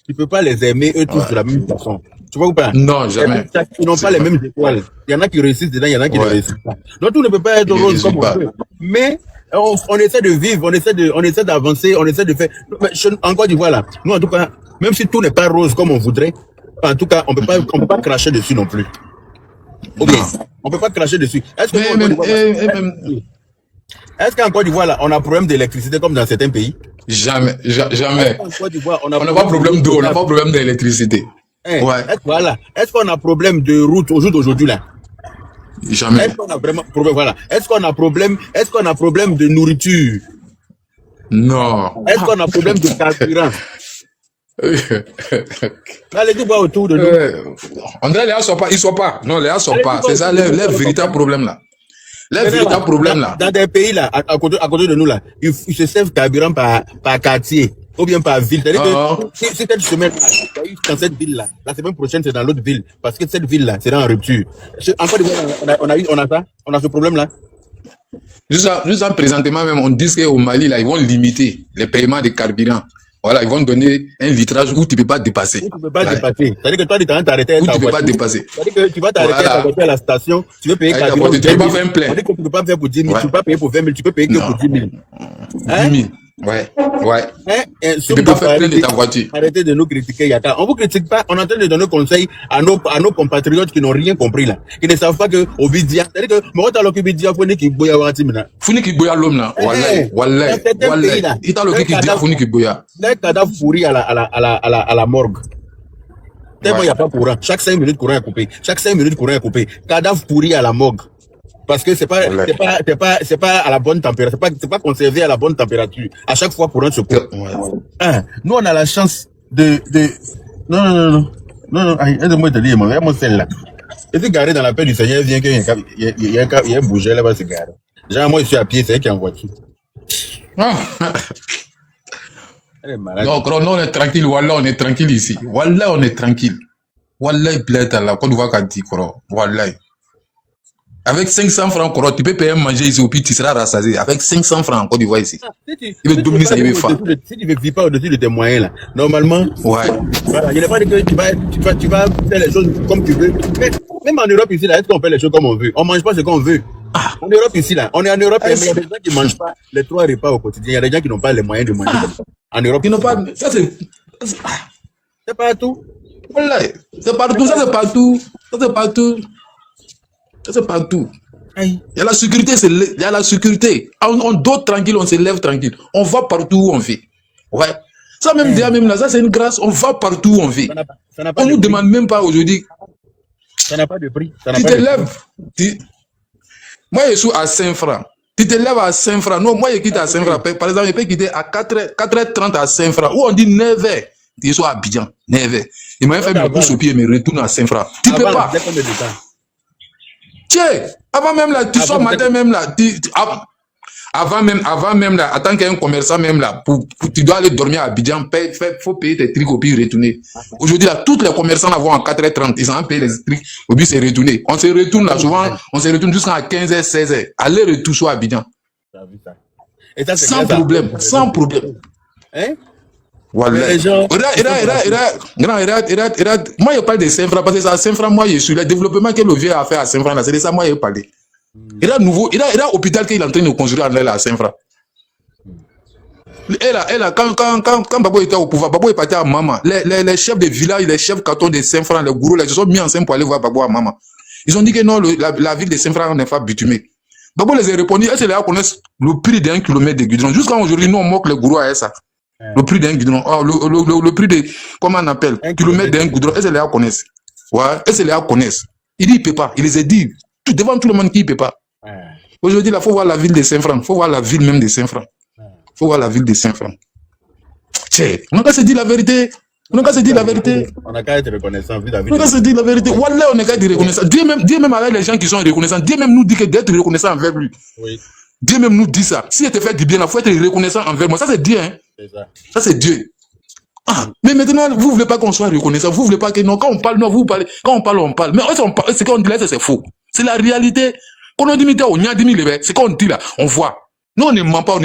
tu peux pas les aimer eux tous de la même façon. Tu vois ou pas? Non, jamais. Ils n'ont pas les mêmes étoiles. Il y en a qui réussissent dedans, il y en a qui ne réussissent pas. Donc tout ne peut pas être rose comme on veut. Mais on essaie de vivre, on essaie d'avancer, on essaie de faire. En Côte d'Ivoire là, nous en tout cas, même si tout n'est pas rose comme on voudrait, en tout cas, on peut pas cracher dessus non plus. Ok, on peut pas cracher dessus. Est-ce qu'en Côte d'Ivoire là, on a problème d'électricité comme dans certains pays? Jamais. On n'a pas problème d'eau, on n'a pas problème d'électricité. Ouais. Est-ce qu'on a problème de route au jour d'aujourd'hui là? Jamais. Est-ce qu'on a vraiment problème? Voilà. Est-ce qu'on a problème de nourriture? Non. Est-ce qu'on a problème de carburant? Allez, tout va autour de nous. On dirait les gars sont pas. Non, les gars sont pas. C'est ça leur véritable problème là. Véritable problème là. Dans des pays là, à côté de nous là, ils se servent carburant par quartier. Ou bien par ville. C'est-à-dire que si cette semaine, dans cette ville-là, la semaine prochaine, c'est dans l'autre ville. Parce que cette ville-là, c'est en rupture. Encore on a ce problème-là. Juste présentement même, on dit qu'au Mali, là, ils vont limiter les paiements de carburant. Voilà, ils vont donner un litrage où tu ne peux pas dépasser. Tu ne peux pas dépasser. C'est-à-dire que toi, tu es en train de t'arrêter. Où tu ne peux pas dépasser. C'est-à-dire que tu vas t'arrêter à la station, tu veux payer carburant. Tu ne peux pas faire un plein. C'est-à-dire que tu ne peux pas faire pour 10 000, tu ne peux pas payer pour 20 000, tu peux payer que pour 10 000. 10 000. Ouais. Tu peux pas faire plein de ta voiture. Arrêtez de nous critiquer, Yaka. On vous critique pas, on est en train de donner conseil à nos compatriotes qui n'ont rien compris là. Qui ne savent pas que Obidia, c'est-à-dire que, moi, t'as l'Obidia, faut qu'il boya watimina. Founi qui boya l'homme là. Wallahi. Il t'a l'occupé qui dit Founi qui boya. Les cadavres pourris à la morgue. Tellement il n'y a pas courant. Chaque 5 minutes, courant est coupé. Cadavre pourri à la morgue. Parce que c'est pas à la bonne température, c'est pas conservé à la bonne température. À chaque fois, courant se coupe. Nous, on a la chance non, aide-moi te dire, moi, celle-là. Et tu garé dans la paix du Seigneur, vient qu'il y a un bouger là-bas, c'est garé. Genre, moi, je suis à pied, c'est elle qui est en voiture. Elle est malade. Non, on est tranquille, Wallah, on est tranquille ici. Wallah, on est tranquille. Wallah, il plaît à la Côte d'Ivoire qu'a dit, Wallah. Avec 500 francs, tu peux payer manger ici, au puis tu seras rassasié. Avec 500 francs en Côte d'Ivoire ici. Il veut dominer ça, il veut faire. Si tu ne vis pas au-dessus de tes moyens, là, normalement, voilà, il n'est pas dit que tu vas faire les choses comme tu veux. Mais même en Europe ici, là, est-ce qu'on fait les choses comme on veut? On ne mange pas ce qu'on veut. En Europe ici, là, on est en Europe, mais il y a des gens qui ne mangent pas les 3 repas au quotidien. Il y a des gens qui n'ont pas les moyens de manger comme ça. En Europe, ils n'ont pas. Ça, c'est partout. Voilà, c'est partout, ça c'est partout. C'est partout. Il y a la sécurité, il y a la sécurité. On dort tranquille, on se lève tranquille. On va partout où on fait. Ouais. Ça même déjà même là, ça c'est une grâce. On va partout où on fait. On nous demande même pas aujourd'hui. Ça n'a pas de prix. Tu te lèves. Moi je suis à 5 francs. Tu te lèves à 5 francs. Non, moi je quitte à 5 francs. Par exemple, je peux quitter à 4h30 à 5 francs. Ou on dit 9h. Je suis à Abidjan. 9h. Il m'a fait mes courses au pied et me retourne à 5 francs. Tu peux pas. Tiens, avant même là, tu sors matin même là, avant même là, en tant qu'un commerçant même là, tu dois aller dormir à Abidjan, faut payer tes trucs au puis retourner. Aujourd'hui là, tous les commerçants là vont à 4h30, ils ont payé les trucs, au puis c'est retourné. On se retourne là, souvent, on se retourne jusqu'à 15h, 16h. Aller retour sur Abidjan. Sans problème. Hein? Voilà. Moi, je parle de 5 francs parce que c'est à 5 francs, moi, je suis le développement que le vieux a fait à 5 francs, là, c'est de ça, moi, je parle. Il y a nouveau, il y a hôpital qu'il est en train de construire à 5 francs. Et là, quand Babo était au pouvoir, Babo est parti à Maman. Les chefs de village, les chefs cantons de 5 francs, les gourous, ils se sont mis ensemble pour aller voir Babo à Maman. Ils ont dit que non, la ville de 5 francs n'est pas bitumée. Babo les a répondu, est-ce que les gens connaissent le prix d'1 kilomètre de goudron? Jusqu'à aujourd'hui, nous, on moque les gourous à ça. Le prix d'un goudron, le prix de, comment on appelle, kilomètre d'un goudron, est-ce que les gens connaissent? Ouais, est-ce que les gens connaissent? Il dit, il ne peut pas. Il les a dit, devant tout le monde qu'il ne peut pas. Aujourd'hui, il faut voir la ville de 5 francs. Il faut voir la ville même de 5 francs. Il faut voir la ville de 5 francs. Tiens, on n'a qu'à se dire la vérité. On n'a qu'à se dire la vérité. On n'a qu'à être reconnaissant. On n'a qu'à se dire la vérité. Wallah, on n'a qu'à être reconnaissant. Dieu même avec les gens qui sont reconnaissants, Dieu même nous dit que d'être reconnaissant envers lui. Oui. Dieu même nous dit ça. Si il te fait du bien, il faut être reconnaissant envers moi. Ça, c'est Dieu. Hein? Ça, c'est Dieu. Mais maintenant, vous ne voulez pas qu'on soit reconnaissant. Vous ne voulez pas que non. Quand on parle, non, vous parlez. Quand on parle, on parle. Mais ce qu'on dit là, c'est faux. C'est la réalité. Quand on dit, c'est qu'on dit là, on voit. Nous, on ne ment pas,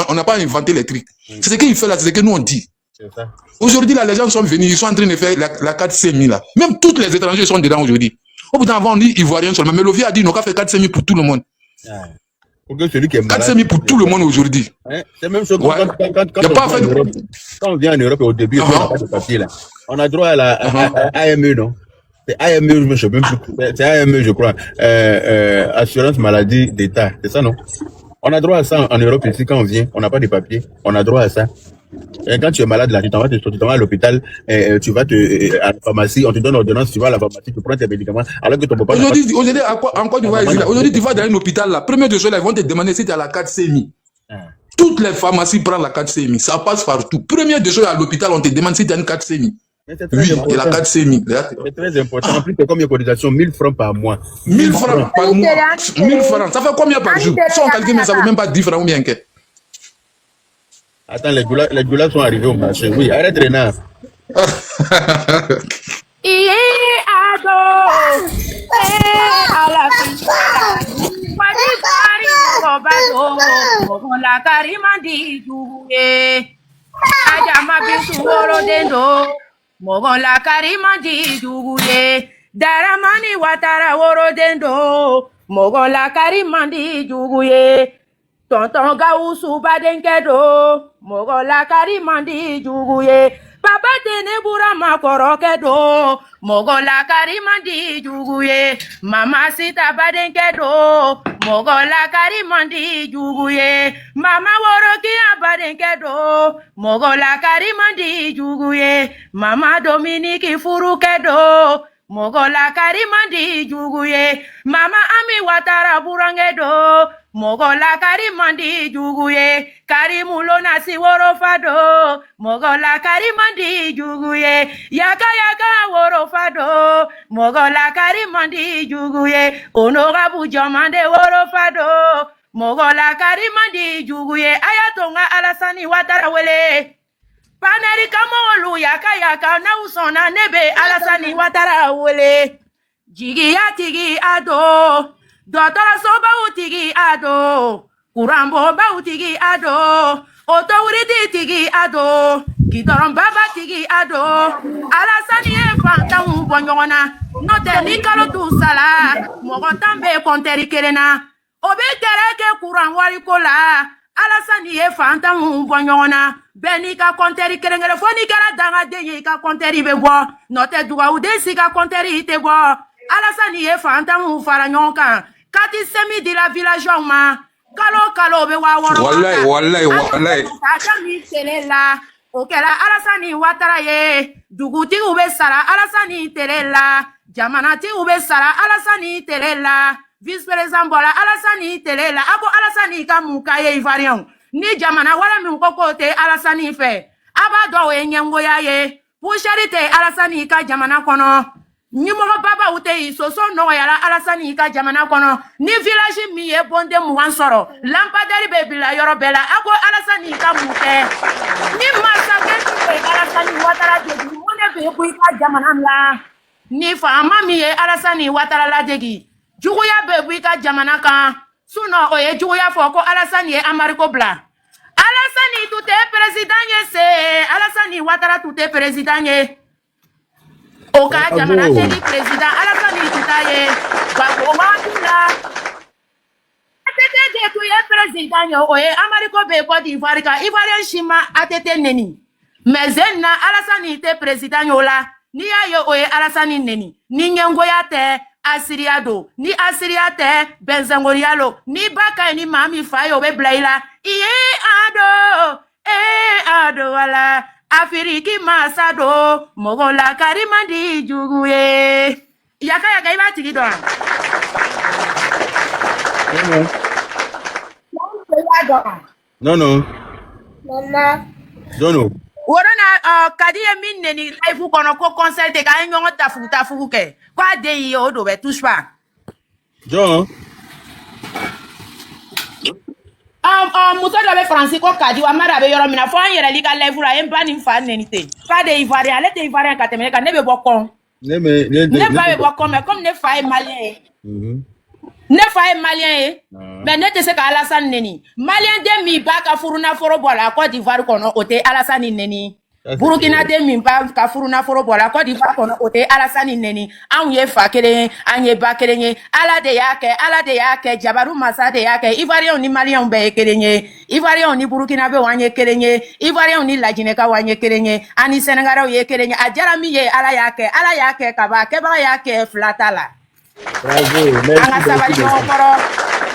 on n'a pas inventé les trucs. C'est ce qu'il fait là, c'est ce que nous on dit. C'est ça. Aujourd'hui, là, les gens sont venus, ils sont en train de faire la 4-5 là. Même tous les étrangers sont dedans aujourd'hui. Au bout d'un moment, on dit Ivoirien seulement. Mais Lovi a dit, ils n'ont qu'à faire 4-5 pour tout le monde. Ah. Pour que celui qui est malade. 4-5 pour tout le monde aujourd'hui. Hein? C'est même chose Ouais. quand on vient en Europe au début, on n'a pas de papier là. On a droit à la AME, non? C'est AME, je sais même plus. C'est AME, je crois. Assurance maladie d'État. C'est ça, non? On a droit à ça en Europe ici quand on vient. On n'a pas de papier. On a droit à ça. Et quand tu es malade là, tu t'en vas à l'hôpital, tu vas à la pharmacie, on te donne l'ordonnance, tu vas à la pharmacie, tu prends tes médicaments, alors que ton papa... Aujourd'hui, en Côte d'Ivoire, aujourd'hui, tu vas dans un hôpital là, premier de ceux-là, ils vont te demander si tu as la 4 CMI. Toutes les pharmacies prennent la 4 CMI, ça passe partout. Premier de ceux à l'hôpital, on te demande si tu as une 4 CMI. Oui, et la 4 CMI. C'est très important. En plus, c'est combien de cotisation? 1000 francs par mois. 1000 francs par mois. 1000 francs. Ça fait combien par jour? Si on calcule, mais ça ne vaut même pas 10 francs ou bien que. Attends, les goulas sont arrivés au marché. Oui, arrête Renard. Mogon la karimandi juguye daramani watara woro dendo mogon la karimandi juguye tonton gausu badenkedo mogon la karimandi juguye papa tene burama korokedo mogon la karimandi juguye mama sita badenkedo mogon la karimandi juguye mama worokia badenkedo mogon la karimandi juguye mama Dominique furukedo mogon la karimandi juguye mama ami watara burangedo mogon la karimandi juguye karimulo nasi worofado mogon la karimandi juguye yaka worofado mogon la karimandi juguye honorable jamande worofado mogon la karimandi juguye ayatonga alasani watara wele paneri kamolu yaka na usona nebe alasani watara wele jigi yatigi ado Dotara soba utigi ado, kurambo ba utigi ado, otowuridi tigi ado, kidoron baba tigi ado, alasani e fanta ubonyona, note ni kalo tu sala, mogotambe konteri kerena, obe kereke kuran wari kola, alasani e fanta ubonyona, beni ka konteri kerengere foni kala danga denye ka konteri bebo, note duwa udesi ka konteri itebo, alasani e fanta fara nyonka, Kati semi de la villageois ma kalo be wa woro wallahi mi telela okela alasani watara ye duguti ube sara alasani telela jamanati ube sara alasani telela vice président bola alasani telela ako alasani ka mukaye ivoirien ni jamana wala mi kokote alasani fe abado we nyengoya ye pour charité alasani ka jamana kono ni mogo baba ute soso no yala alasani ka jamana kono ni village mi e bonde muwan soro lampadari be bila yoro bela ako alasani ka muke ni masake be alasani watara de mone be ku ka jamana la ni fama mi e alasani watara la degi juguya be bu ka jamana kan suno o ye juguya fo ko alasani e amariko bla alasani tout président ye se alasani watara tout président ye Oka jamana teli président alasani tutaye bako wandula atete je tuye président yo oye amariko be Côte d'Ivoire ka Ivoirien shima atete neni mezenna alasani te président yo la ni ayo oye alasani neni ni nyengo ya te asiriado ni asiriate benzangorialo ni baka ni mami fayo be blaila ado wala Afiriki masado mogola karimandi juguye yaka iba tigi do Non mama Zono worona kadiye minne ni live kono ko concert ka nyongo tafu ke kwa de yo do be touche pas John muso dɔ bɛ faransi ko kadi wa mara bɛ yɔrɔ min na fo an yɛrɛ li ka live la ye n ba ni n fa neni ten fa de ivoirien ale tɛ ivoirien ka tɛmɛ ne kan ne bɛ bɔ kɔn ne ba bɛ bɔ kɔn mais comme ne fa ye malien ye ne fa ye malien ye mais ne tɛ se ka alasani neni malien den min b'a ka furunafolo bɔ la Côte d'Ivoire kɔnɔ o tɛ alasani neni Burkina de min ba ka furu nafolo bɔ la Côte d'Ivoire kɔnɔ o tɛ Alassane neni anw ye fa kelen ye an ye ba kelen ye Ala de y'a kɛ Jabaru masa de y'a kɛ Ivoirien ni Malien bɛɛ ye kelen ye Ivoirien ni Burkinabé an ye kelen ye Ivoirien ni Lajinɛkaw an ye kelen ye ani Sénégalais ye kelen ye a diyara min ye Ala y'a kɛ ka ban kɛbaga y'a kɛ fila t'a la. Bravo,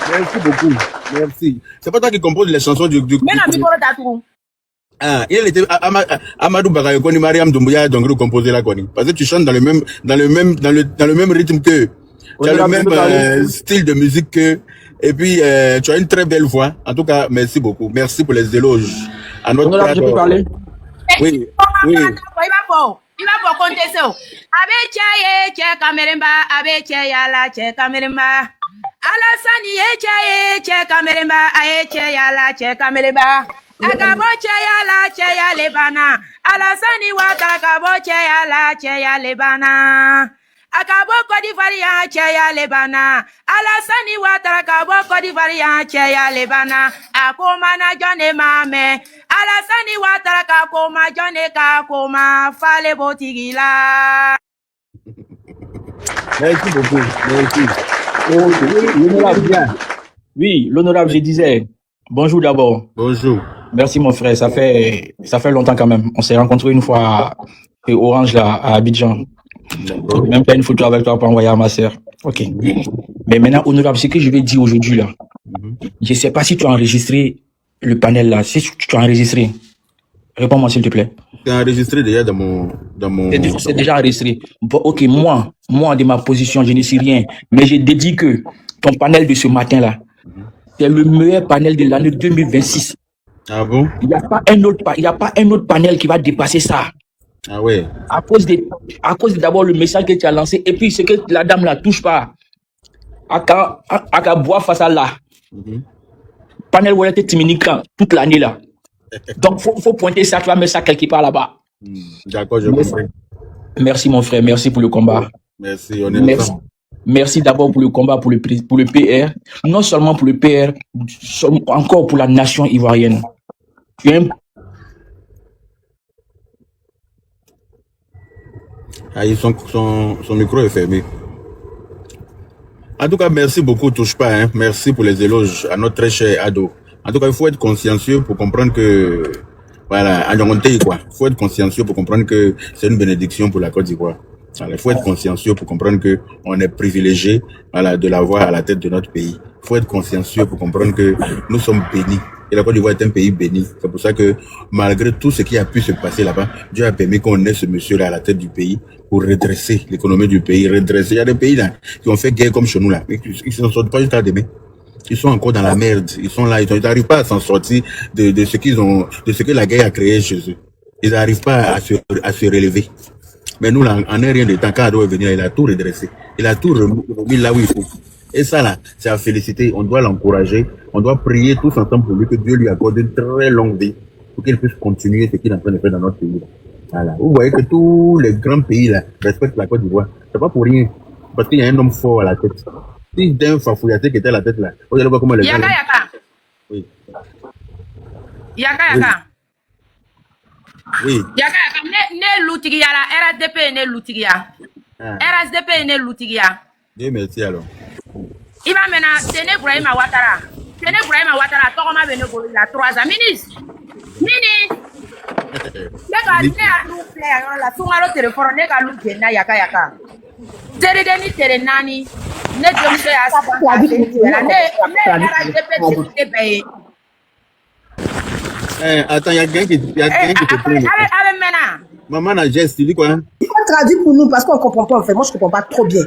merci beaucoup. Merci. C'est pas toi qui compose les chansons du Ah, il était Amadou Bakayoko ni Mariam Doumbouya donc composé la Koni. Parce que tu chantes dans le même rythme que tu as le même style de musique que et puis tu as une très belle voix. En tout cas, merci beaucoup. Merci pour les éloges. À notre je peux parler? Oui. Il va pour compter ça. Abe tchaye kameremba, abe tchayala tche kameremba. Alassane tche kameremba, aye tchayala tche kameremba. Akabo tchayala lebana. Alassane wata akabo tchayala lebana. Akabo Côte d'Ivoire tchaya lebana. Alassane wata akabo Côte d'Ivoire tchaya lebana. Akomana jone mame. Alassane Ouattara ka koma jone ka koma fale botigila. Merci beaucoup. Merci. L'honorable, oui, l'honorable, je disais, bonjour d'abord. Bonjour. Merci mon frère, ça fait longtemps quand même. On s'est rencontrés une fois à Orange là, à Abidjan. Même pas une photo avec toi pour envoyer à ma sœur. Ok. Mais maintenant, honorable, ce que je vais dire aujourd'hui là, je sais pas si tu as enregistré le panel là, si tu as enregistré, réponds-moi s'il te plaît. C'est enregistré déjà dans mon... C'est déjà enregistré. Bon, ok, moi, de ma position, je ne sais rien, mais je dédie que ton panel de ce matin là, c'est le meilleur panel de l'année 2026. Ah bon? Il n'y a pas un autre panel qui va dépasser ça. Ah ouais. À cause de d'abord le message que tu as lancé, et puis ce que la dame là touche pas. À boire face à là. Panel où elle était timinique toute l'année là. Donc faut pointer ça, tu vas mettre ça quelque part là-bas. D'accord, je comprends. Merci mon frère, merci pour le combat. Merci, on est ensemble. Merci d'abord pour le combat pour le PR, non seulement pour le PR, encore pour la nation ivoirienne. Ah, son micro est fermé. En tout cas, merci beaucoup, touche pas, hein. Merci pour les éloges à notre très cher ado. En tout cas, il faut être consciencieux pour comprendre que, voilà, il faut être consciencieux pour comprendre que c'est une bénédiction pour la Côte d'Ivoire. Voilà, il faut être consciencieux pour comprendre que on est privilégié, voilà, de l'avoir à la tête de notre pays. Il faut être consciencieux pour comprendre que nous sommes bénis. Et la Côte d'Ivoire est un pays béni. C'est pour ça que, malgré tout ce qui a pu se passer là-bas, Dieu a permis qu'on ait ce monsieur-là à la tête du pays pour redresser l'économie du pays, redresser. Il y a des pays là qui ont fait guerre comme chez nous là, mais ils ne s'en sortent pas jusqu'à demain. Ils sont encore dans la merde. Ils sont là, ils n'arrivent pas à s'en sortir de ce qu'ils ont, de ce que la guerre a créé chez eux. Ils n'arrivent pas à se relever. Mais nous là, en un rien de temps, quand Ado est venu, il a tout redressé. Il a tout remis là où il faut. Et ça là, c'est à féliciter. On doit l'encourager. On doit prier tous ensemble pour lui, que Dieu lui accorde une très longue vie pour qu'il puisse continuer ce qu'il est en train de faire dans notre pays. Voilà. Vous voyez que tous les grands pays là respectent la Côte d'Ivoire. C'est pas pour rien. Parce qu'il y a un homme fort à la tête. Si d'un Fafouyaté qui était à la tête là, vous allez voir comment les gens... Yaka. Oui. Yaka. Oui. Yaka. Ne lutigia la RSDP ne lutigia. RSDP ne lutigia. Dieu merci alors. Il va maintenant, Séné Brahima Ouattara. Séné Brahima Ouattara, Tokoma Benogolo, il a 3 ans. Ministre. La Sungaro téléphone, nega lu gena yaka. Tere deni tere nani. Ne jomse a attends, il y a quelqu'un qui te plaît. Maman a geste, tu dis quoi? Il faut traduire pour nous parce qu'on ne comprend pas en fait. Moi je ne comprends pas trop bien.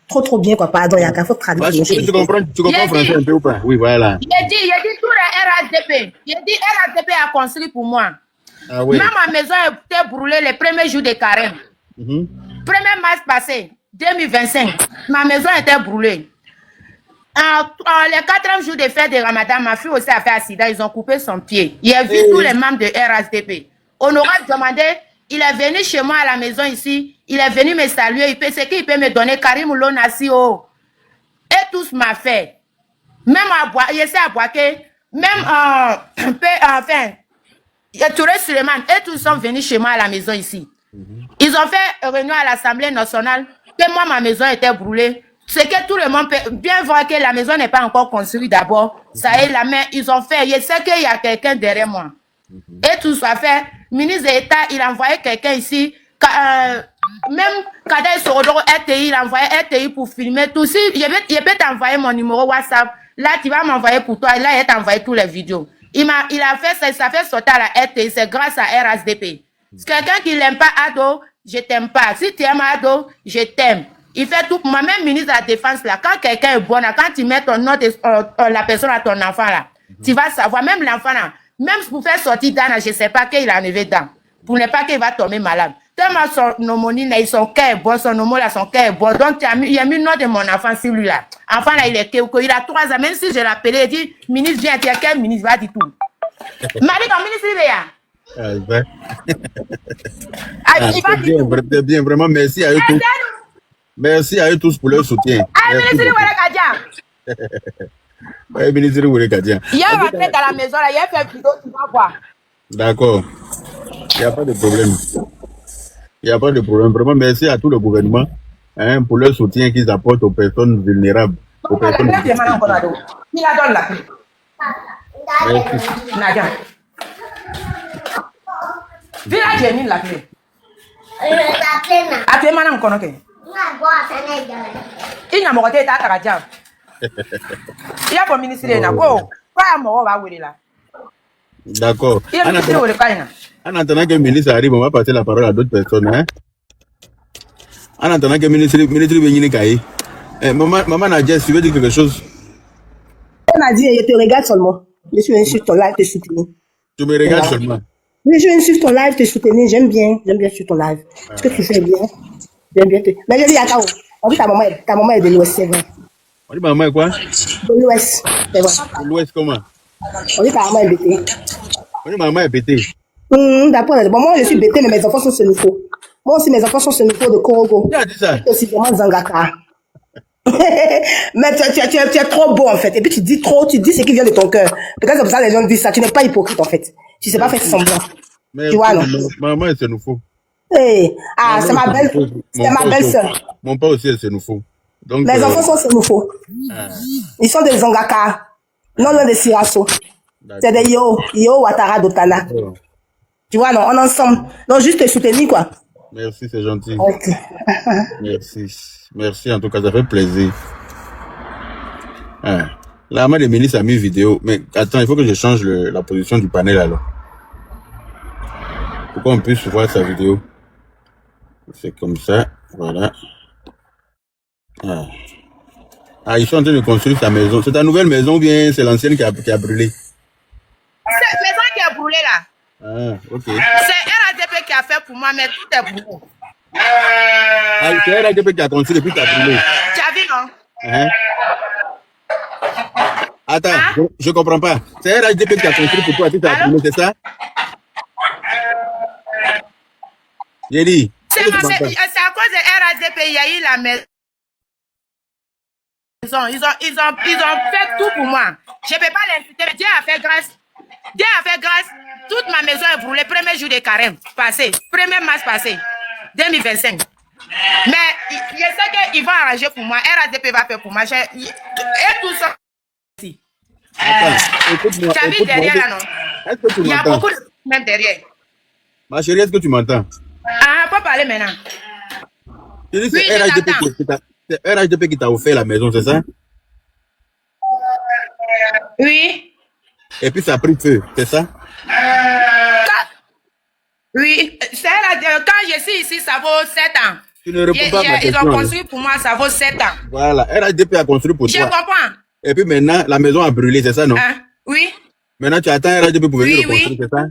Trop bien quoi. Pardon, il y a qu'à faut traduire. Tu comprends français un peu ou pas? Oui, voilà. Il dit tout le RSDP. Il dit RSDP a construit pour moi. Ah, oui. Même ma maison était brûlée les premiers jours de carême. 1er mars passé, 2025, ma maison était brûlée. Les 4e jours de fête de Ramadan, ma fille aussi a fait accident. Ils ont coupé son pied. Il a vu tous les membres de RSDP. Honorable demandait, il est venu chez moi à la maison ici. Il est venu me saluer. C'est qu'il peut me donner Karim Lounassi. Et tous m'a fait. Même à boire, il essaie à boire. Même, enfin, Il y a Touré Suleiman et tous sont venus chez moi à la maison ici. Ils ont fait réunion à l'Assemblée nationale que moi, ma maison était brûlée. C'est que tout le monde peut bien voir que la maison n'est pas encore construite d'abord. Ça est la main, ils ont fait. Je sais qu'il y a quelqu'un derrière moi. Et tout ça fait. Ministre d'État, il a envoyé quelqu'un ici. Même Kader Sorodo RTI, il a envoyé RTI pour filmer tout. Si je peux t'envoyer mon numéro WhatsApp. Là, tu vas m'envoyer pour toi. Et là, il t'a envoyé toutes les vidéos. Il a fait ça fait sortir à la RTI. C'est grâce à RHDP. Si quelqu'un qui n'aime pas Ado, je t'aime pas. Si tu aimes Ado, je t'aime. Il fait tout pour moi. Même ministre de la Défense, là, quand quelqu'un est bon, là, quand tu mets ton nom, la personne à ton enfant, là, tu vas savoir, même l'enfant, là, même pour faire sortir Dana, je ne sais pas qu'il a enlevé dedans. Pour ne pas qu'il va tomber malade. Tellement son homonine, là, son cœur est bon, son homo, là, son cœur est bon. Donc, il a mis le nom de mon enfant sur lui, là. Enfant, là, il a 3 ans. Même si je l'appelais, il dit, ministre, viens, tu as quel ministre, va dire tout. Marie, ton ministre, il est là. C'est bien, vraiment, merci à eux tous. Merci à eux tous pour leur soutien. Ministre, ministre Kadia. Il y a un retraite à la maison, là, il y a fait vidéo, tu vas voir. D'accord. Il n'y a pas de problème. Il n'y a pas de problème. Vraiment, merci à tout le gouvernement pour leur soutien qu'ils apportent aux personnes vulnérables. Aux personnes... Il a donné la clé. Nadia. Village est mis la clé. A tu es maintenant encore, ok? Il n'y a pas de temps. Il y a pas ministre de Nako. Quoi, va là? D'accord. Il y a ministre de Kaina. En attendant que le ministre arrive, on va passer la parole à d'autres personnes. Hein? En attendant que le ministre vienne cailler. Maman Nadia, tu veux dire quelque chose? Elle m'a dit, je te regarde seulement. Je suis venu sur ton live te soutenir. Tu me regardes seulement? Oui, je viens sur ton live te soutenir. J'aime bien sur ton live. Ce que tu fais bien. J'aime bien. Mais je dis, attends, on dit ta maman est de l'Ouest, c'est vrai. On dit maman est quoi? De l'Ouest, c'est vrai. De l'Ouest comment? On dit ta maman est bêtée. On dit maman est bêtée. D'accord, bon, moi je suis bêtée, mais mes enfants sont Sénoufo. Moi aussi, mes enfants sont Sénoufo de Korogo. Qui a dit ça? C'est vraiment Zangaka. Mais tu es trop beau en fait. Et puis tu dis ce qui vient de ton cœur. Peut-être c'est pour ça que les gens disent ça. Tu n'es pas hypocrite en fait. Tu ne sais pas faire semblant. Mais tu vois, non? Maman est Sénoufo. Hey, c'est ma belle, c'est ma belle sœur. Mon père aussi est Sénoufo. Donc, mes enfants sont Sénoufo. Ils sont des Zangaka. Non, loin des Sirasso. C'est des Yo Ouattara d'Otana. Tu vois, non, on est ensemble. Donc, juste te soutenir, quoi. Merci, c'est gentil. Okay. Merci, en tout cas, ça fait plaisir. La maman des ministres a mis une vidéo. Mais attends, il faut que je change la position du panel, alors. Pour qu'on puisse voir sa vidéo. C'est comme ça, voilà. Ils sont en train de construire sa maison. C'est ta nouvelle maison ou bien c'est l'ancienne qui a brûlé? Cette maison qui a brûlé là. Ok. C'est RADP qui a fait pour moi, mais tout est brûlé. C'est RADP qui a construit depuis que tu as brûlé. Tu as vu, non? Attends, je comprends pas. C'est RADP qui a construit pour toi, tu as brûlé, c'est ça? J'ai dit. C'est à cause de RADP, il y a eu la maison. Ils ont fait tout pour moi. Je ne peux pas l'insulter, mais Dieu a fait grâce. Dieu a fait grâce. Toute ma maison est brûlée. Premier jour de carême passé. 1er mars passé. 2025. Mais je sais qu'ils vont arranger pour moi. RADP va faire pour moi. Et tout ça. Attends, écoute-moi. Tu as vu derrière là, non? Est-ce que tu m'entends? Il y a beaucoup de même derrière. Ma chérie, est-ce que tu m'entends? Pas parler maintenant. Tu dis c'est RHDP qui t'a offert la maison, c'est ça? Oui. Et puis ça a pris feu, c'est ça? Oui. Quand je suis ici, ça vaut 7 ans. Tu ne réponds pas à ma question. Ils ont construit pour moi, ça vaut 7 ans. Voilà, RHDP a construit pour toi. Je comprends. Et puis maintenant, la maison a brûlé, c'est ça, non? Oui. Maintenant, tu attends RHDP pour venir le construire, c'est ça?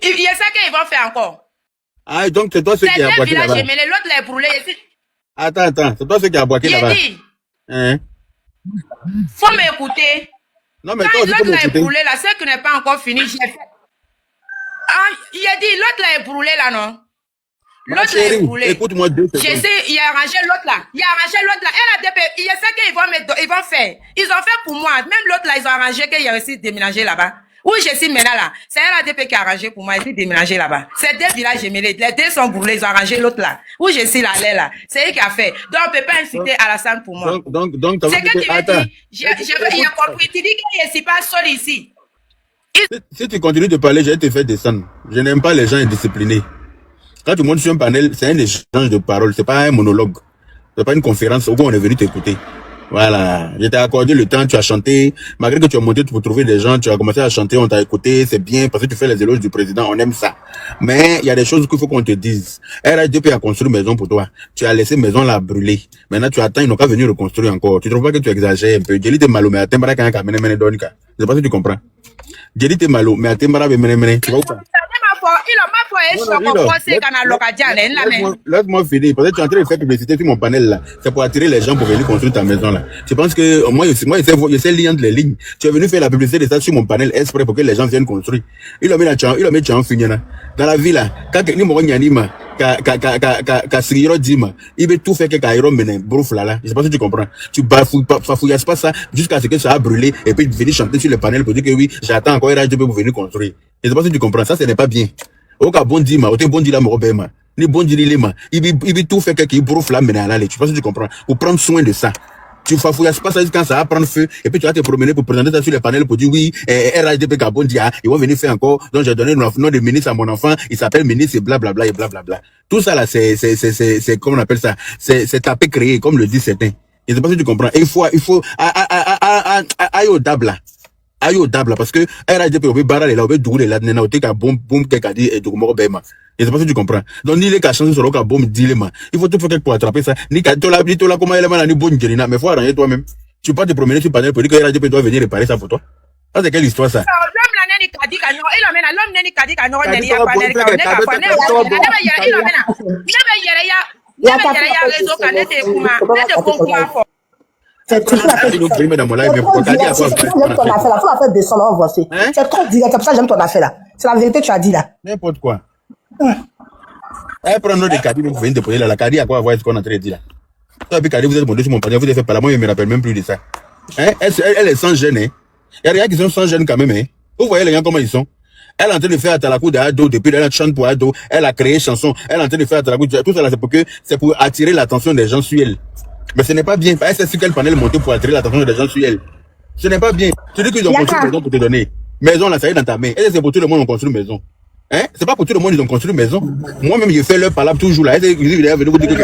Il y a ça qu'ils vont faire encore. Donc c'est toi ceux qui a boité là-bas. Mais l'autre l'a brûlé ici. Attends, c'est toi ceux qui a boité là-bas. J'ai dit. Faut m'écouter. Non, mais quand toi, l'autre l'a brûlé là, ce qui n'est pas encore fini, j'ai fait. Il a dit, l'autre l'a brûlé là, non? L'autre l'a brûlé. Écoute-moi 2 secondes. Je sais, il a arrangé l'autre là. Il y a ça qu'ils vont faire. Ils ont fait pour moi. Même l'autre là, ils ont arrangé qu'il a réussi à déménager là-bas. Où je suis maintenant là, c'est un RADP qui a arrangé pour moi, et puis déménager là-bas. C'est 2 villages gemelés, les 2 sont brûlés, ils ont arrangé l'autre là. Où je suis là, c'est eux qui a fait. Donc on peut pas insulter Alassane pour moi. Donc c'est que tu veux dire, il a compris, tu dis que je suis pas seul ici. Si tu continues de parler, je vais te faire descendre. Je n'aime pas les gens indisciplinés. Quand tu montes sur un panel, c'est un échange de paroles, c'est pas un monologue. C'est pas une conférence où on est venu t'écouter. Voilà. Je t'ai accordé le temps, tu as chanté. Malgré que tu as monté pour trouver des gens, tu as commencé à chanter, on t'a écouté, c'est bien, parce que tu fais les éloges du président, on aime ça. Mais il y a des choses qu'il faut qu'on te dise. RHDP a construit maison pour toi. Tu as laissé maison là brûler. Maintenant, tu attends, ils n'ont pas venu reconstruire encore. Tu trouves pas que tu exagères un peu? Jelly te malo, mais à Tembara quand même mene donika. Je sais pas si tu comprends. Jelly te malo, mais à Tembara mene. Tu vois ou pas? Laisse-moi finir. Parce que tu es en train de faire publicité sur mon panel là. C'est pour attirer les gens pour venir construire ta maison là. Je pense que moi je sais lire entre les lignes. Tu es venu faire la publicité de ça sur mon panel exprès pour que les gens viennent construire. Il a mis la fini là. Dans la ville là, quand quelqu'un m'a nyanima, il veut tout faire que Kairo mène brouf là. Je sais pas si tu comprends. Tu bafouilles pas ça jusqu'à ce que ça a brûlé et puis venir chanter sur le panel pour dire que oui, j'attends encore RHDP pour venir construire. Je sais pas si tu comprends. Ça, ce n'est pas bien. Oka bondi ma, ote bondi la morobema. Ni bondi li lema. Il veut tout faire qu'il brouffe la mène à l'aller. Tu penses que tu comprends? Pour prendre soin de ça. Tu fafouilles pas ça quand ça va prendre feu. Et puis tu vas te promener pour présenter ça sur les panels pour dire oui, RHDP Kabondi, ils vont venir faire encore. Donc j'ai donné le nom de ministre à mon enfant. Il s'appelle ministre et blablabla et blablabla. Tout ça là, c'est, comment on appelle ça? C'est tapé créé, comme le dit certains. Je sais pas si tu comprends. Il faut, aïe au dable là. Aïe au dable parce que RHDP au barra là au doule là nena au teka boum keka dit et doumoro bema. Je sais pas si tu comprends. Donc ni les cas changer sur le cas boum dilema. Il faut tout faire pour attraper ça. Ni ka to la comment elle m'a ni bonne gelina mais faut arranger toi-même. Tu peux te promener sur panel pour dire que RHDP doit venir réparer ça pour toi. Ça c'est quelle histoire ça? C'est trop la fête. Faut la faire descendre en voici. C'est trop direct, c'est pour ça que j'aime ton affaire là. C'est la vérité que tu as dit là. N'importe quoi. Elle prend notre cadeau, vous venez de poser là. La cadeau à quoi voir ce qu'on est en train de dire là. Toi, puis cadeau, vous êtes monté sur mon panier, vous avez fait par là, moi, je me rappelle même plus de ça. Elle est sans gêne, hein. Il y a des gens qui sont sans gêne quand même, hein. Vous voyez les gens comment ils sont. Elle est en train de faire Atalakou de Ado, depuis elle chante pour Ado, elle a créé chanson, elle est en train de faire Atalakou, tout ça là, c'est pour attirer l'attention des gens sur elle. Mais ce n'est pas bien. Elle sait sur quel panel monter pour attirer l'attention des gens sur elle. Ce n'est pas bien. Tu dis qu'ils ont construit une maison pour te donner. Maison là, ça y est dans ta main. Et c'est pour tout le monde, on construit une maison. Hein? C'est pas pour tout le monde, ils ont construit une maison. Moi-même, je fais leur palabre toujours là. Ils venu vous dire que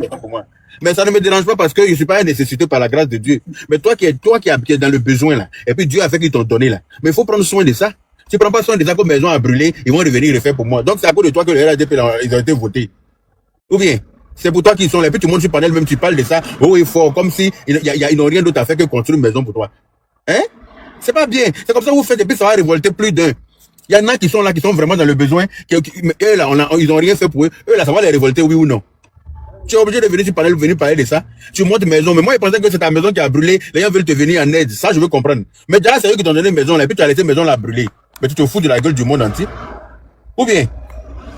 c'est pour moi. Mais ça ne me dérange pas parce que je suis pas nécessité par la grâce de Dieu. Mais toi qui es dans le besoin là. Et puis Dieu a fait qu'ils t'ont donné là. Mais il faut prendre soin de ça. Si tu prends pas soin de ça, comme maison a brûlé, ils vont revenir refaire pour moi. Donc c'est à cause de toi que le RHDP, ils ont été votés. Ou bien? C'est pour toi qu'ils sont là. Puis tu montes sur le panel, même tu parles de ça, oh, il faut, comme si ils n'ont rien d'autre à faire que construire une maison pour toi. Hein? C'est pas bien. C'est comme ça que vous faites, et puis ça va révolter plus d'un. Il y en a qui sont là, qui sont vraiment dans le besoin, eux là, ils n'ont rien fait pour eux. Eux là, ça va les révolter, oui ou non? Tu es obligé de venir sur le panel, venir parler de ça. Tu montes maison. Mais moi, je pensais que c'est ta maison qui a brûlé. Les gens veulent te venir en aide. Ça, je veux comprendre. Mais déjà, c'est eux qui t'ont donné une maison là, et puis tu as laissé maison là brûler. Mais tu te fous de la gueule du monde entier. Ou bien?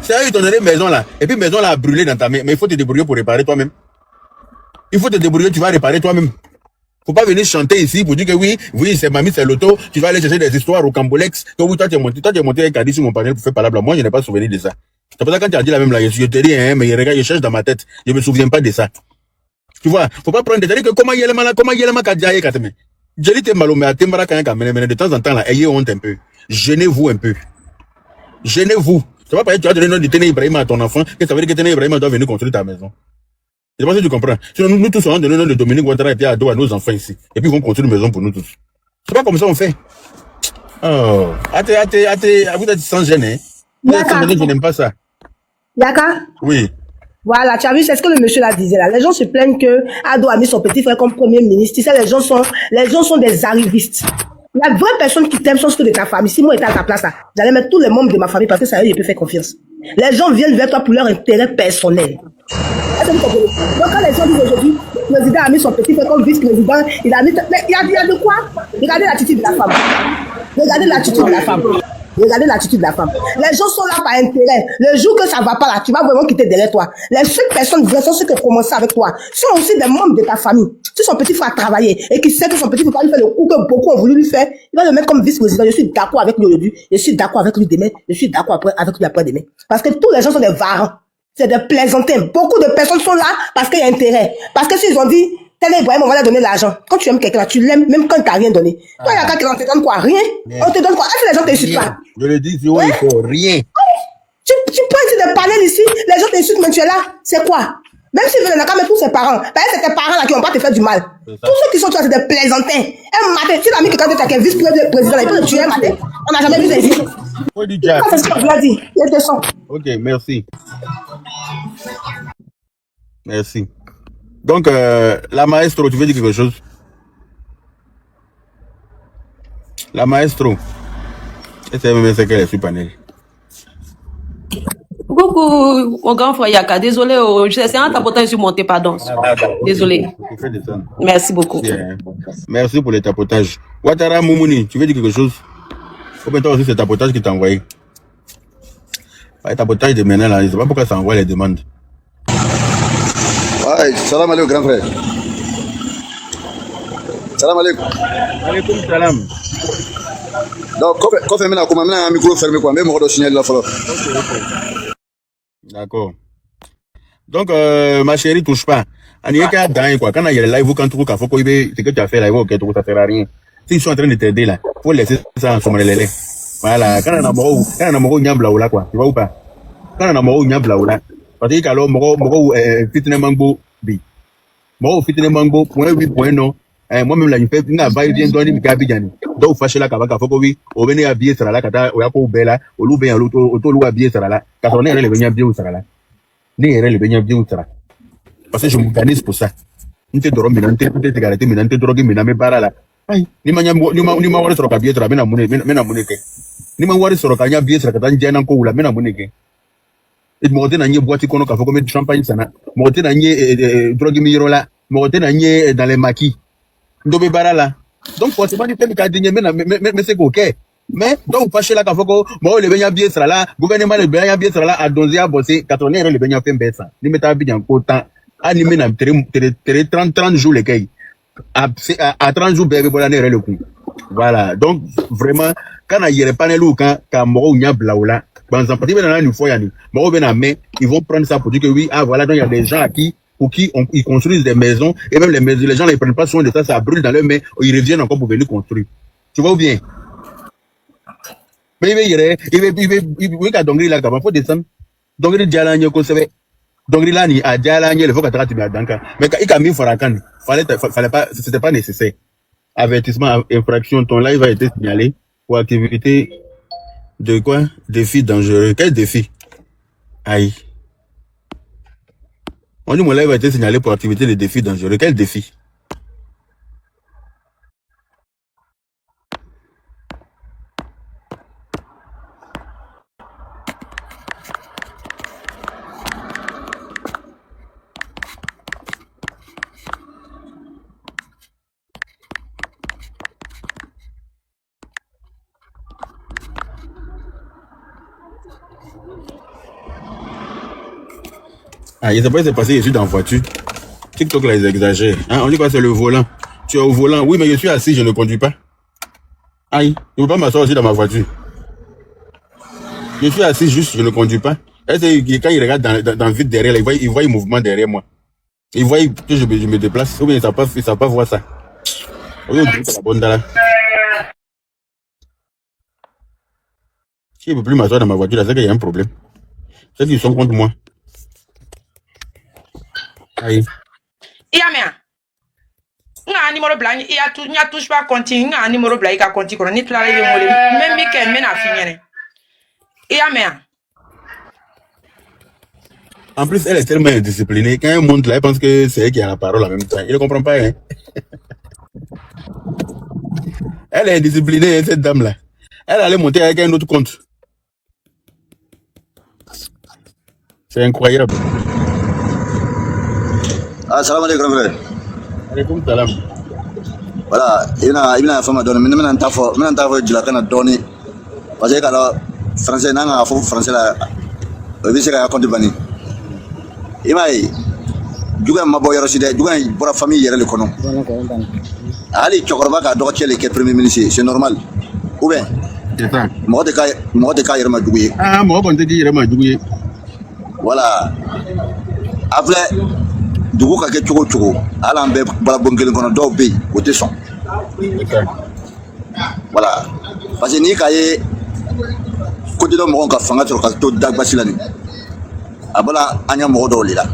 C'est eux qui t'ont donné maison là. Et puis maison là a brûlé dans ta main. Mais il faut te débrouiller pour réparer toi-même. Il faut te débrouiller, tu vas réparer toi-même. Faut pas venir chanter ici pour dire que oui, c'est mamie, c'est l'auto. Tu vas aller chercher des histoires au Cambolex. Que oui, toi tu es monté avec Adi sur mon panel pour faire parler. Moi, je n'ai pas souvenir de ça. C'est pour ça que quand tu as dit la même là, je te dis, hein, mais regarde, je cherche dans ma tête. Je me souviens pas de ça. Tu vois, faut pas prendre des détails que comment il y a le makadjaye kateme. J'ai dit malo, mais à Tembara quand même, de temps en temps là, ayez honte un peu. Gênez-vous un peu. Gênez-vous. Ça va pas être, tu vas donner le nom de Téné Ibrahim à ton enfant, que ça veut dire que Téné Ibrahim doit venir construire ta maison. Je sais pas si tu comprends. Sinon, nous tous, on va donner le nom de Dominique Ouattara et puis Ado à nos enfants ici. Et puis, ils vont construire une maison pour nous tous. C'est pas comme ça on fait. Oh. Vous êtes sans gêne, hein. Yaka. Je n'aime pas ça. Yaka? Oui. Voilà, tu as vu, c'est ce que le monsieur là disait là. Les gens se plaignent que Ado a mis son petit frère comme premier ministre. Tu sais, les gens sont des arrivistes. La vraie personne qui t'aime sont ceux de ta famille. Si moi j'étais à ta place là, j'allais mettre tous les membres de ma famille parce que ça, je peux faire confiance. Les gens viennent vers toi pour leur intérêt personnel. Donc quand les gens disent aujourd'hui, le président a mis son petit frère comme vice-président, il a mis... Mais il y a de quoi? Regardez l'attitude de la femme. Regardez l'attitude de la femme. Regardez l'attitude de la femme. Les gens sont là par intérêt. Le jour que ça va pas là, tu vas vraiment quitter derrière toi. Les seules personnes vraies sont ceux qui commencent avec toi. Sont aussi des membres de ta famille. Si son petit frère a travaillé et qui sait que son petit frère lui fait le coup que beaucoup ont voulu lui faire, il va le mettre comme vice-président. Je suis d'accord avec lui aujourd'hui. Je suis d'accord avec lui demain. Je suis d'accord avec lui après-demain. Parce que tous les gens sont des varans. C'est des plaisantins. Beaucoup de personnes sont là parce qu'il y a intérêt. Parce que s'ils ont dit, tel Ibrahim, on va leur donner l'argent. Quand tu aimes quelqu'un, tu l'aimes même quand tu n'as rien donné. Toi, il y a quelqu'un qui te donne quoi? Rien. On te donne quoi? Est-ce que les gens t'insultent pas? Je le dis, il faut rien. Tu prends ici des panels ici, les gens t'insultent, mais tu es là. C'est quoi? Même s'ils veulent, quand même tous ses parents. Parce que c'est tes parents là qui vont pas te faire du mal. Tous ceux qui sont là, c'est des plaisantins. Un matin, si l'ami quelqu'un de qui est vice-président, il peut te tuer un matin. On n'a jamais vu ça ici. Oui, du Jack. C'est ce qu'on a dit. Il y a 200. Ok, merci. Merci. Donc, la maestro, tu veux dire quelque chose? La maestro. C'est qu'elle est sur panel. Coucou, mon grand frère Yaka. Désolé, c'est un tapotage sur monter, pardon. Désolé. Merci beaucoup. Bien. Merci pour les tapotages. Ouattara Moumouni, tu veux dire quelque chose? Combien de temps aussi c'est tapotage qui t'a envoyé? Les tapotages de maintenant, là, je ne sais pas pourquoi ça envoie les demandes. Ouais, salam alaikum, grand frère. Salam alaikum. Alaikum salam. Donc, quand on fait un micro fermé, quoi, même on doit signaler la fois. D'accord. Donc, ma chérie, touche pas. On y est qu'à dingue, quoi. Quand il y a le live, quand tu vois ce que tu as fait live, ok, ça sert à rien. S'ils sont en train de t'aider, là, faut laisser ça en sommeil. Voilà. Quand on a mort, il y a là, quoi. Tu vois ou pas? Quand on a mort, il y a là. Parce que alors, mort, fitne mango, bi. Mort, fitne mango, point 8, point non. Moi-même, là, je fais une vaille bien donné, mais Gabidjani. Donc, fâché là, Kabaka, faut que au venez à bier, ça là, kata, ou yako, bella, au loup, bien, au loup, à bier, ça là. Quand on est, les baignats bien, ou ça là. Ni les baignats bien, ou ça. Parce que je m'organise pour ça. N'était dormi, n'était garé, mais n'était drogué, mais n'a pas là. Aïe, ni ma wari sur le cabier, mais n'a monnaie. Ni ma wari sur le cabier, bien, ça, kata, n'jana, ko, ou la, mais n'a monnaie. Et monter dans une boîte qu'on a fait comme du champagne, ça n'a. Monter dans une drogue mirola, monter dans les maquis. Ndobé barala. Donc, forcément, il fait le cas de mais c'est ok. Mais, donc, pas chez la Kafoko, moi, le baignat bien sera là, gouvernement, le baignat bien sera là, à donner à bosser, 4 ans, le baignat fait baisser. Ni mettre à bien autant, animé dans 30 jours les cailles. À 30 jours, bébé, voilà, le coup. Voilà. Donc, vraiment, quand il y a les panels ou quand Moro n'y a blaoula, par exemple, une fois, ils vont prendre ça pour dire que oui, ah, voilà, donc il y a des gens pour qui ils construisent des maisons, et même les maisons, les gens ne prennent pas soin de ça, ça brûle dans leur main, ils reviennent encore pour venir construire. Tu vois bien? Mais il va dongri là, il faut descendre. Dongri dialanye ko sebe. Dongri là ni a dialanye, il faut qu'à tu danka. Mais il a mis farakan. Fallait pas, c'était pas nécessaire. Avertissement, infraction, ton live a été signalé pour activité de quoi? Défi dangereux. Quel défi? Aïe. On dit mon live a été signalé pour activité de défis dangereux. Quel défi? Ah, il ne sait pas ce qui s'est passé, je suis dans la voiture. TikTok là, ils exagèrent. Hein, on dit quoi, c'est le volant. Tu es au volant. Oui, mais je suis assis, je ne conduis pas. Aïe, je ne peux pas m'asseoir aussi dans ma voiture. Je suis assis juste, je ne conduis pas. Est-ce que quand il regarde dans le vide derrière, il voit le mouvement derrière moi. Il voit que je me déplace. Ou bien il ne savent pas voir ça. Oui, c'est la bonne là. Si je ne peux plus m'asseoir dans ma voiture, là, c'est qu'il y a un problème. C'est qu'ils sont contre moi. Aïe. Yamia. Nga numéro blanc, il y a tout, n'y a touche pas continue, nga numéro blanc, il y a continue, ni clair les mots, même Mickey, men a fini. Yamia. En plus, elle est tellement indisciplinée. Quand elle monte là, elle pense que c'est elle qui a la parole en même temps. Il ne comprend pas, hein. Elle est indisciplinée, hein, cette dame-là. Elle allait monter avec un autre compte. C'est incroyable. Ah, salam alaikum, grand frère. Alaikum salam. Voilà, il y a une femme à donner, mais maintenant, il y a une femme à donner. parce que alors français nanga fo français la bi se ka compte bani imai juga ma boy roside juga bora famille yere le kono ali chokoroba ka do chele ke premier ministre c'est normal ou bien c'est ça mo de ka yere ma duguye ah mo bon te di yere ma duguye voilà après dugu ka ke chogo ala mbe bala bongel kono do be o te son voilà parce que ni ka ye côté do mo ka fanga to ka to dagbasilani abala anya mo do lila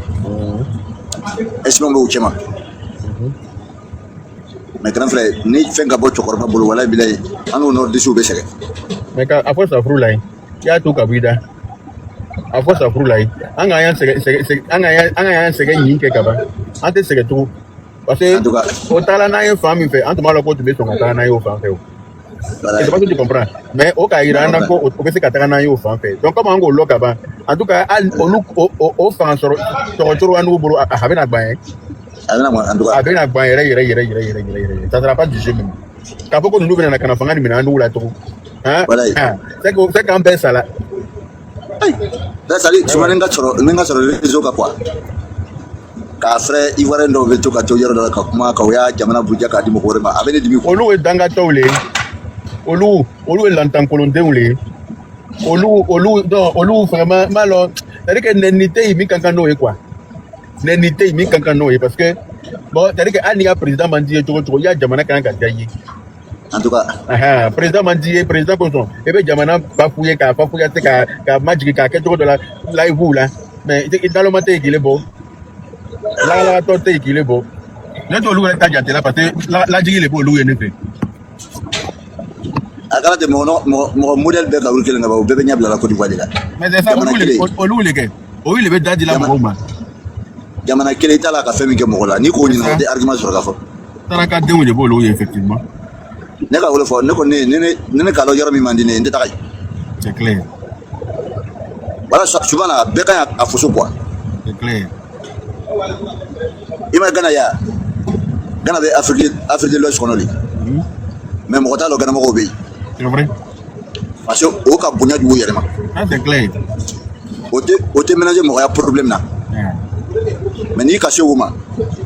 est-ce que on va mais grand frère ni fenga bo chokoroba bolo wala bilay anu no disu be sere mais ka afo sa fru lai ya to ka bida afo sa fru lai anga ya sege yin ke ka ba ante sege to parce que o tala na ye fami fe ante malo ko to be so ka na yo fa fe c'est pas que tu comprends mais au cas ira na ko o be se ka ta na yo fa fe donc comme ango lo ka ba en tout cas o fa so anu buru a habe na gba abena gba yere ça sera pas du jeu même ka poko nous venons na kana fanga ni mina ndu la to hein c'est quand ben ça là da sali sumane nga soro rezo ka kwa ka frère ivoire ndo be to ka to yero da ka kuma ka ya jamana buja ka di mo ko rema abene di mi ko olu e danga tole olu e lantan kolonde ule olu vraiment malo c'est-à-dire que nenité mi kankan no e quoi nenité mi kankan no e parce que bon c'est-à-dire que ani ya président mandi to ya jamana kan ka jayi en tout cas président mandi président konson e be jamana ba fuye te ka magic ka ke to de la live là mais dans le matin il est bon la to te il est bon ne to lu ta jate là parce que la jigi le bon lu ne fait agara de mo modèle be ka wulkele ngaba o bebe nyabla la Côte d'Ivoire là mais c'est ça olu le ke o il be dadi la mo ma jamana kele tala ka femi ke mo la ni ko ni na de argument sur la fo tara ka de le bolo effectivement ne ka wole fo ne ko ne ka lo yoro mi mandine ndeta kay c'est clair voilà souvent la be ka a foso quoi c'est clair ima gana be Afrique de l'Ouest kono li mais mo ta lo gana mo be c'est vrai parce que o ka bunya du yere ma c'est clair o te ménager mo ya problème na mais ni ka se wuma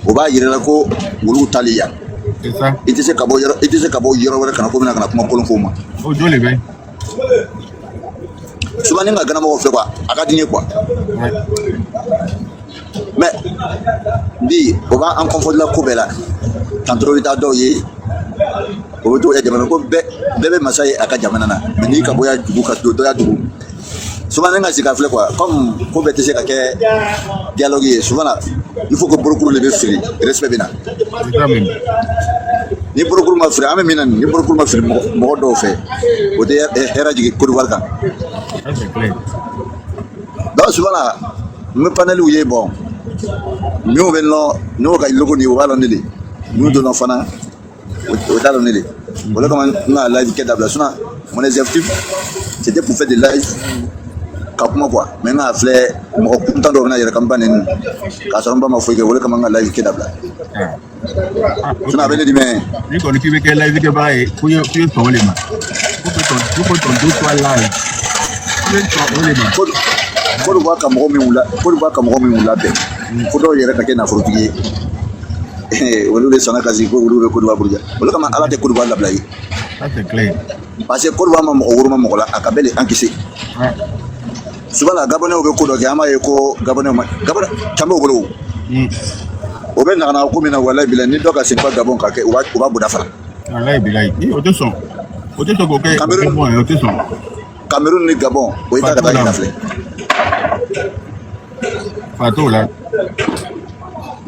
o ba yere la ko wulu taliya c'est ça ite se ka bo yero wala kana ko mina kana kuma kolon foma o jole be souvent nga gana mo fe quoi aka dinye quoi mais bi o ba en confort la ko bela tantro vita do yi o to ya jamana ko bebe masai aka jamana na mais ni ka boya dugu ka do ya dugu souvent nga sika fle quoi comme ko bete se ka ke dialogue souvent il faut que beaucoup le free respect bina ni beaucoup ma free ame minan ni beaucoup ma free mo do fe o de heraji ko warka c'est clair donc souvent me panel où est bon nous venons nous ka logo ni wala ndeli nous donnons fana au talon ndeli voilà comment na live ke dabla suna mon objectif c'était pour faire des live kapuma quoi mais na flé mo content do na yere campagne ka so mba ma foike wala comment na live ke dabla suna bele di mais ni ko ni ki be ke live ke bae ku yo to le ma ku ko to do to live ku le ma ko do ba ka mo mi wula be ko do yere ka ke na frutigi wala le sana kazi ko wala ko do ba burja wala kama ala te ko do ba labla yi c'est clair parce que ko do ma mo wuro ma mo la akabele ankisi souvent la gabonais o be ko do ke ama ye ko gabonais tambo bolo o be na ko mina wala bila ni do ka se pa gabon ka ke o ba buda fara wallahi bilai ni o te so ko ke o te so Cameroun ni Gabon o ita ka ta na fle fato la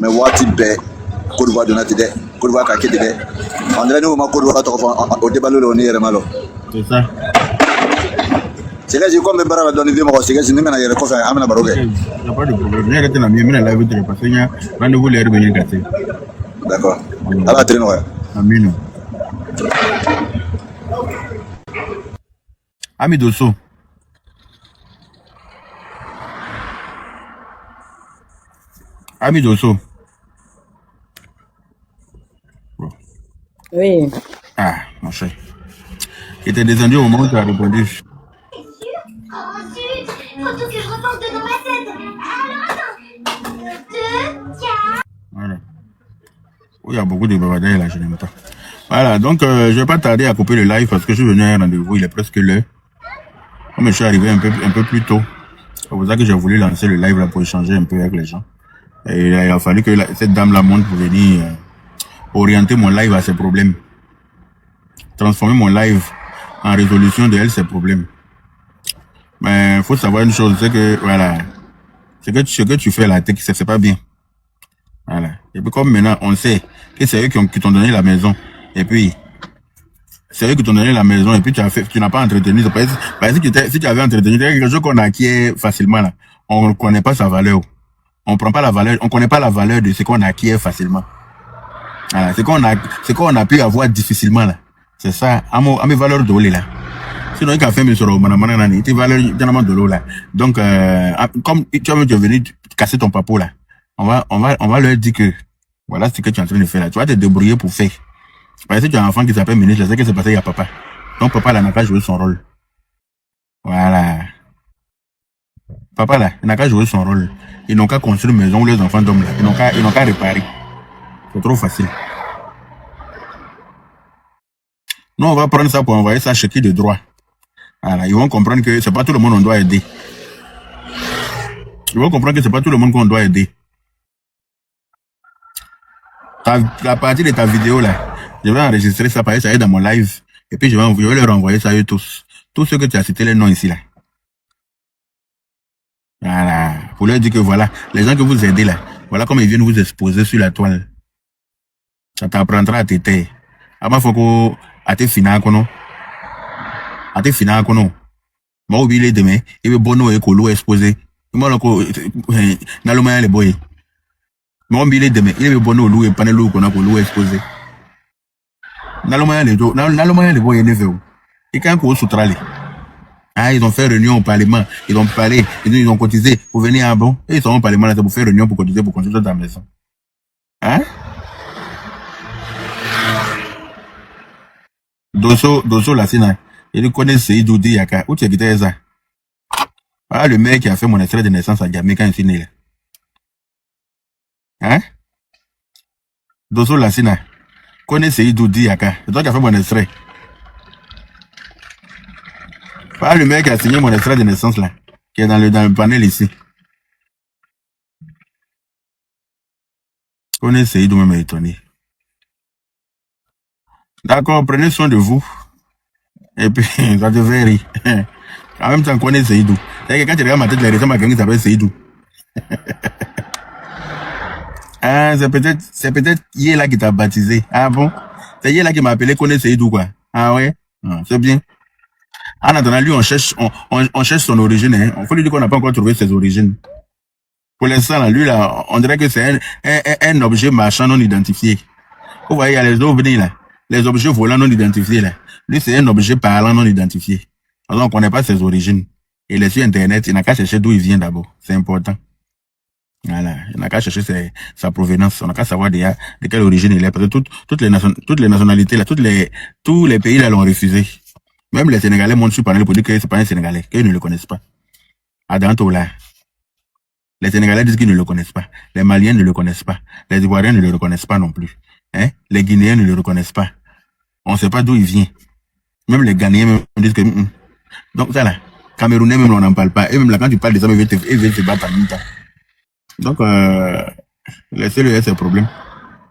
mais wati be Côte d'Ivoire donati de Côte d'Ivoire ka kete de on dirait nous ma Côte d'Ivoire to o te balolo ni yere malo c'est ça c'est que comme bara la donner mo c'est que ni mena yere ko fa amana baroge y a pas de problème ne rete na mi mena live te parce que nya rendez-vous le rebe ngate d'accord ala treno ya amino Ami Dosso. Ami Dosso. Oui. Ah, mon cher. Il était descendu au moment où tu as répondu. Ensuite, faut tout que je retombe dedans ma tête. Alors attends. 2, tiens. Voilà. Oui, il y a beaucoup de bavardage là, je n'aime pas. Voilà, donc je vais pas tarder à couper le live parce que je suis venu à un rendez-vous, il est presque l'heure. Comme je suis arrivé un peu plus tôt, c'est pour ça que j'ai voulu lancer le live là pour échanger un peu avec les gens. Et il a fallu que cette dame là monte pour venir orienter mon live à ses problèmes. Transformer mon live en résolution de elle, ses problèmes. Mais il faut savoir une chose, c'est que, voilà, ce que tu fais là, c'est pas bien. Voilà. Et puis comme maintenant, on sait que c'est eux qui t'ont donné la maison. Et puis, c'est eux qui t'ont donné la maison et puis tu n'as pas entretenu. Parce que si tu avais entretenu, quelque chose qu'on acquiert facilement là, on ne connaît pas sa valeur. On prend pas la valeur, on connaît pas la valeur de ce qu'on acquiert facilement. Voilà. Ce qu'on a pu avoir difficilement là. C'est ça, à mes valeurs de l'eau là. Sinon, il a fait mes soeurs, manana, tes valeurs, de l'eau là. Donc, comme tu es venu casser ton papo là, on va leur dire que, voilà ce que tu es en train de faire là. Tu vas te débrouiller pour faire. Parce que tu as un enfant qui s'appelle ministre, je sais que c'est passé, il y a papa. Donc, papa là n'a qu'à jouer son rôle. Voilà. Papa là, il n'a qu'à jouer son rôle. Ils n'ont qu'à construire une maison où les enfants dorment là. Ils n'ont qu'à réparer. C'est trop facile. Nous, on va prendre ça pour envoyer ça chez qui de droit. Voilà, ils vont comprendre que c'est pas tout le monde qu'on doit aider. Ils vont comprendre que c'est pas tout le monde qu'on doit aider. La partie de ta vidéo là, je vais enregistrer ça, ça est dans mon live. Et puis je vais leur envoyer ça à eux tous. Tous ceux que tu as cités les noms ici là. Voilà. Pour leur dire que voilà, les gens que vous aidez là, voilà comment ils viennent vous exposer sur la toile. Ça t'apprendra à t'aider. Avant, faut que à te finir kono. À te finir kono. Moi, oublié demain, il veut bono et colo exposé. Moi, n'a le moyen les boys. Moi, oublié demain, il veut bono loup et panelou qu'on a colo exposé. N'a le moyen les dos, n'a le moyen les boys ne veut. Et quand on s'outrale. Ah, ils ont fait réunion au Parlement, ils ont parlé, ils ont cotisé pour venir à bon. Et ils sont au Parlement là, c'est pour faire réunion pour cotiser pour construire ta maison. Hein? Dosso la sina. Il connaît Seydou Diaka. Où tu as quitté ça? Ah, le mec qui a fait mon extrait de naissance à Jamaica, quand il est né là. Hein? Dosso la sina. Connaît Seydou Diaka. C'est toi qui as fait mon extrait. Ah, le mec qui a signé mon extrait de naissance là. Qui est dans le panel ici. Connaît Seydou même étonné. D'accord, prenez soin de vous. Et puis, ça te fait rire. En même temps, on connaît Seydou. C'est que quand tu regardes ma tête, les récents, ma gang s'appelle Seydou. Ah, c'est peut-être Yéla qui t'a baptisé. Ah bon? C'est Yéla qui m'a appelé connaît Seydou, quoi. Ah ouais? Ah, c'est bien. En attendant, lui, on cherche son origine, hein. On faut lui dire qu'on n'a pas encore trouvé ses origines. Pour l'instant, là, lui, là, on dirait que c'est un objet marchand non identifié. Vous voyez, il y a les ovnis, là. Les objets volants non identifiés, là. Lui, c'est un objet parlant non identifié. Donc, on ne connaît pas ses origines. Il est sur Internet, il n'a qu'à chercher d'où il vient d'abord. C'est important. Voilà. Il n'a qu'à chercher sa provenance. On n'a qu'à savoir de quelle origine il est. Parce que toutes les nationalités, là, tous les pays, là, l'ont refusé. Même les Sénégalais montent sur panel pour dire que c'est pas un Sénégalais, qu'ils ne le connaissent pas. Adanto, là. Les Sénégalais disent qu'ils ne le connaissent pas. Les Maliens ne le connaissent pas. Les Ivoiriens ne le reconnaissent pas non plus. Hein? Les Guinéens ne le reconnaissent pas. On ne sait pas d'où il vient. Même les Ghanéens même disent que... Donc ça là, Camerounais même on n'en parle pas. Et même là quand tu parles des hommes, ils viennent se battre en même temps. Donc laissez-le ses problèmes.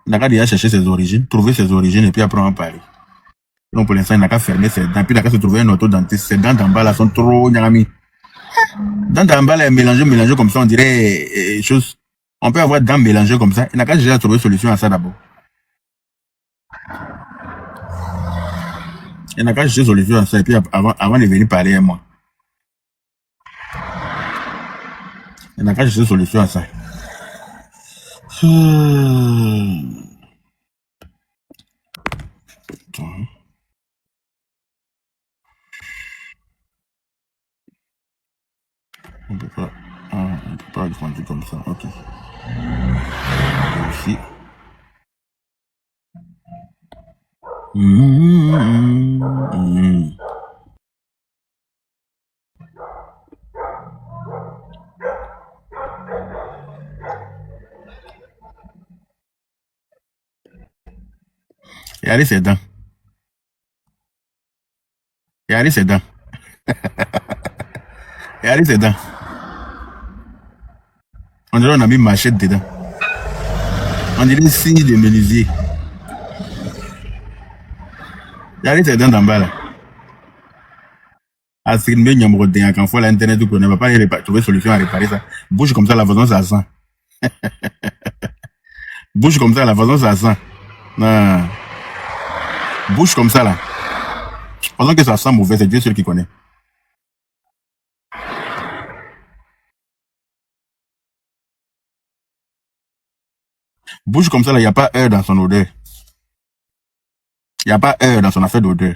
Il n'a qu'à déjà chercher ses origines, trouver ses origines et puis après on en parler. Donc pour l'instant il n'a qu'à fermer ses dents, puis il n'a qu'à se trouver un orthodontiste. Ses dents d'en bas là sont trop nyami. Dents d'en bas là mélangées comme ça, on dirait chose. On peut avoir dents mélangées comme ça. Il n'a qu'à déjà trouver solution à ça d'abord. Il n'a qu'à chercher solution à ça et puis avant de venir parler à moi. Il n'a qu'à chercher solution à ça. On ne peut pas répondre comme ça. Ok. Aussi. Regardez ses dents. Regardez ses dents. Regardez ses dents. On dirait qu'on a mis machette dedans. On dirait signe de menuisier. Regardez ses dents d'en bas là. À ce qu'il y a quand faut l'internet, on ne va pas trouver solution à réparer ça. Bouge comme ça, la façon ça sent. Bouge comme ça, la façon ça sent. Non. Bouge comme ça là. Pendant que ça sent mauvais, c'est Dieu seul qui connaît. Bouge comme ça là, il n'y a pas heure dans son odeur. Il n'y a pas heure dans son affaire d'odeur.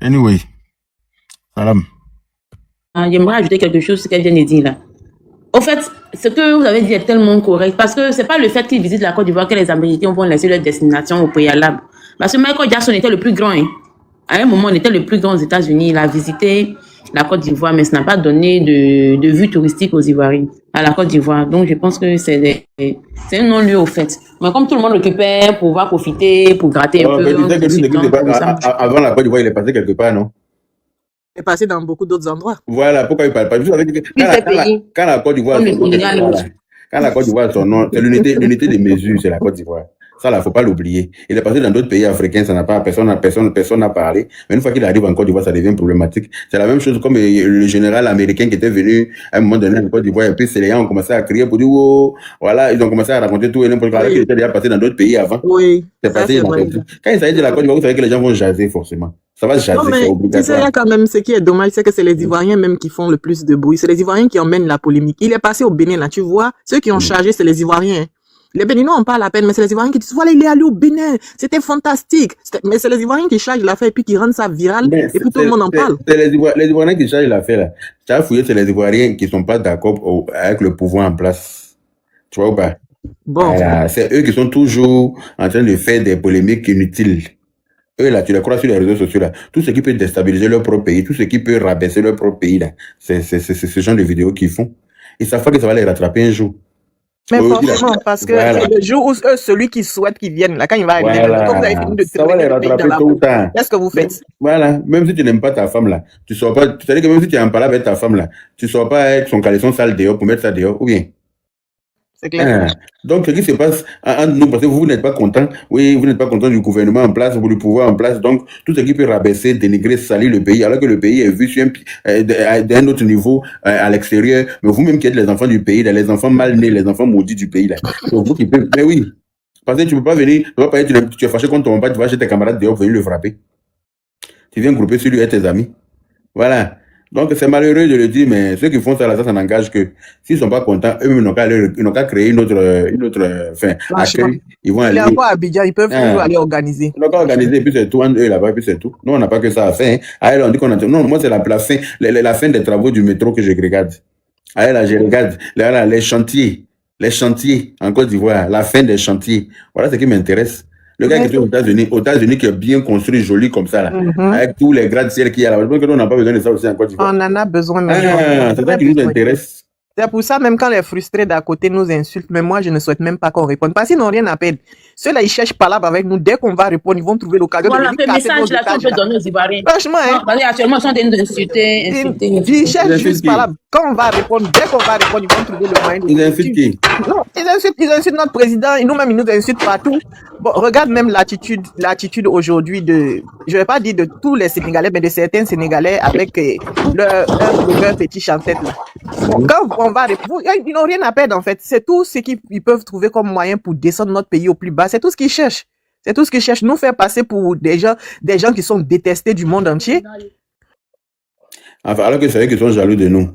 Anyway, salam. J'aimerais ajouter quelque chose à ce qu'elle vient de dire là. Au fait, ce que vous avez dit est tellement correct parce que c'est pas le fait qu'ils visitent la Côte d'Ivoire que les Américains vont laisser leur destination au préalable. Parce que Michael Jackson était le plus grand. Hein. À un moment, il était le plus grand aux États-Unis. Il a visité la Côte d'Ivoire, mais ça n'a pas donné de vue touristique aux Ivoiriens à la Côte d'Ivoire. Donc, je pense que c'est un non-lieu au fait. Mais comme tout le monde récupère pour pouvoir profiter, pour gratter un peu. Avant la Côte d'Ivoire, il est passé quelque part, non? est passé dans beaucoup d'autres endroits. Voilà, pourquoi il parle pas. Quand la Côte d'Ivoire, son nom, c'est l'unité des mesures, c'est la Côte d'Ivoire. Ça, là, faut pas l'oublier. Il est passé dans d'autres pays africains, ça n'a pas, personne n'a parlé. Mais une fois qu'il arrive en Côte d'Ivoire, ça devient problématique. C'est la même chose comme le général américain qui était venu à un moment donné en Côte d'Ivoire, et puis les gens ont commencé à crier pour dire, oh, voilà, ils ont commencé à raconter tout et n'importe quoi, qu'il était déjà passé dans d'autres pays avant. Oui. C'est passé dans d'autres. Quand il s'agit de la Côte d'Ivoire, vous savez que les gens vont jaser, forcément. Ça va jaser, non, mais c'est obligatoire. tu sais, il y a quand même, ce qui est dommage, c'est que c'est les Ivoiriens même qui font le plus de bruit. C'est les Ivoiriens qui emmènent la polémique. Il est passé au Bénin, là, tu vois. Ceux qui ont chargé, c'est les Ivoiriens. Les Béninois ont pas la peine, mais c'est les Ivoiriens qui disent, voilà, il est allé au Bénin, c'était fantastique. Mais c'est les Ivoiriens qui chargent l'affaire et puis qui rendent ça viral, et puis tout le monde en parle. C'est les Ivoiriens qui chargent l'affaire, là. Tu as fouillé, c'est les Ivoiriens qui sont pas d'accord avec le pouvoir en place. Tu vois ou pas? Bon. Voilà, c'est eux qui sont toujours en train de faire des polémiques inutiles. Eux, là, tu les crois sur les réseaux sociaux, là. Tout ce qui peut déstabiliser leur propre pays, tout ce qui peut rabaisser leur propre pays, là. C'est ce genre de vidéos qu'ils font. Ils savent pas que ça va les rattraper un jour. Mais forcément, parce que le jour où celui qui souhaite qu'ils viennent, là, quand il va arriver, quand vous avez fini de traîner le pays dans la boue, qu'est-ce que vous faites? Voilà, même si tu n'aimes pas ta femme, là, tu sors pas, tu sais que même si tu es en parole avec ta femme, là, tu sors pas avec son caleçon sale dehors pour mettre ça dehors, ou bien? C'est clair. Donc, ce qui se passe entre nous, parce que vous n'êtes pas content, oui, vous n'êtes pas content du gouvernement en place, du pouvoir en place, donc tout ce qui peut rabaisser, dénigrer, salir le pays, alors que le pays est vu sur d'un autre niveau à l'extérieur, mais vous-même qui êtes les enfants du pays, là, les enfants mal nés, les enfants maudits du pays, là, donc vous qui pouvez, mais oui, parce que tu peux pas venir, tu vas pas être, tu es fâché contre ton père, tu vas chez tes camarades dehors, venir le frapper. Tu viens grouper sur lui et tes amis. Voilà. Donc, c'est malheureux de le dire, mais ceux qui font ça, là, ça n'engage que s'ils sont pas contents, eux-mêmes, ils n'ont qu'à créer une autre, accueil. Ils vont aller. Il y a quoi à Abidjan, ils peuvent toujours aller organiser. Ils n'ont qu'à organiser, puis c'est tout, eux là-bas, puis c'est tout. Nous, on n'a pas que ça à faire. Allez, on dit qu'on a, non, moi, c'est la fin des travaux du métro que je regarde. Allez, là, je regarde, là, les chantiers en Côte d'Ivoire, la fin des chantiers. Voilà ce qui m'intéresse. Le gars qui est aux États-Unis, qui est bien construit, joli comme ça, là, avec tous les gratte-ciel qu'il y a là. Je pense que nous, on n'a pas besoin de ça aussi en Côte d'Ivoire. On en a besoin. C'est ça qui nous intéresse. C'est pour ça, même quand les frustrés d'à côté nous insultent, mais moi, je ne souhaite même pas qu'on réponde. Parce qu'ils n'ont rien à perdre. Ceux-là, ils cherchent palabre avec nous. Dès qu'on va répondre, ils vont trouver l'occasion de venir casser nos étages. Voilà, le message là qu'on peut donner aux Ivoiriens. Franchement, hein. Actuellement, ils sont en train d'insulter. Ils cherchent juste palabre. Quand on va répondre, dès qu'on va répondre, ils vont trouver le moyen de... Ils insultent qui? Non, ils insultent notre président. Et nous-mêmes, ils nous insultent partout. Bon, regarde même l'attitude aujourd'hui de, je vais pas dire de tous les Sénégalais, mais de certains Sénégalais avec leur fétiche en tête là. Bon, quand on va répondre, ils n'ont rien à perdre en fait. C'est tout ce qu'ils peuvent trouver comme moyen pour descendre notre pays au plus bas. C'est tout ce qu'ils cherchent. C'est tout ce qu'ils cherchent. Nous faire passer pour des gens qui sont détestés du monde entier. Enfin, alors que c'est eux qui sont jaloux de nous.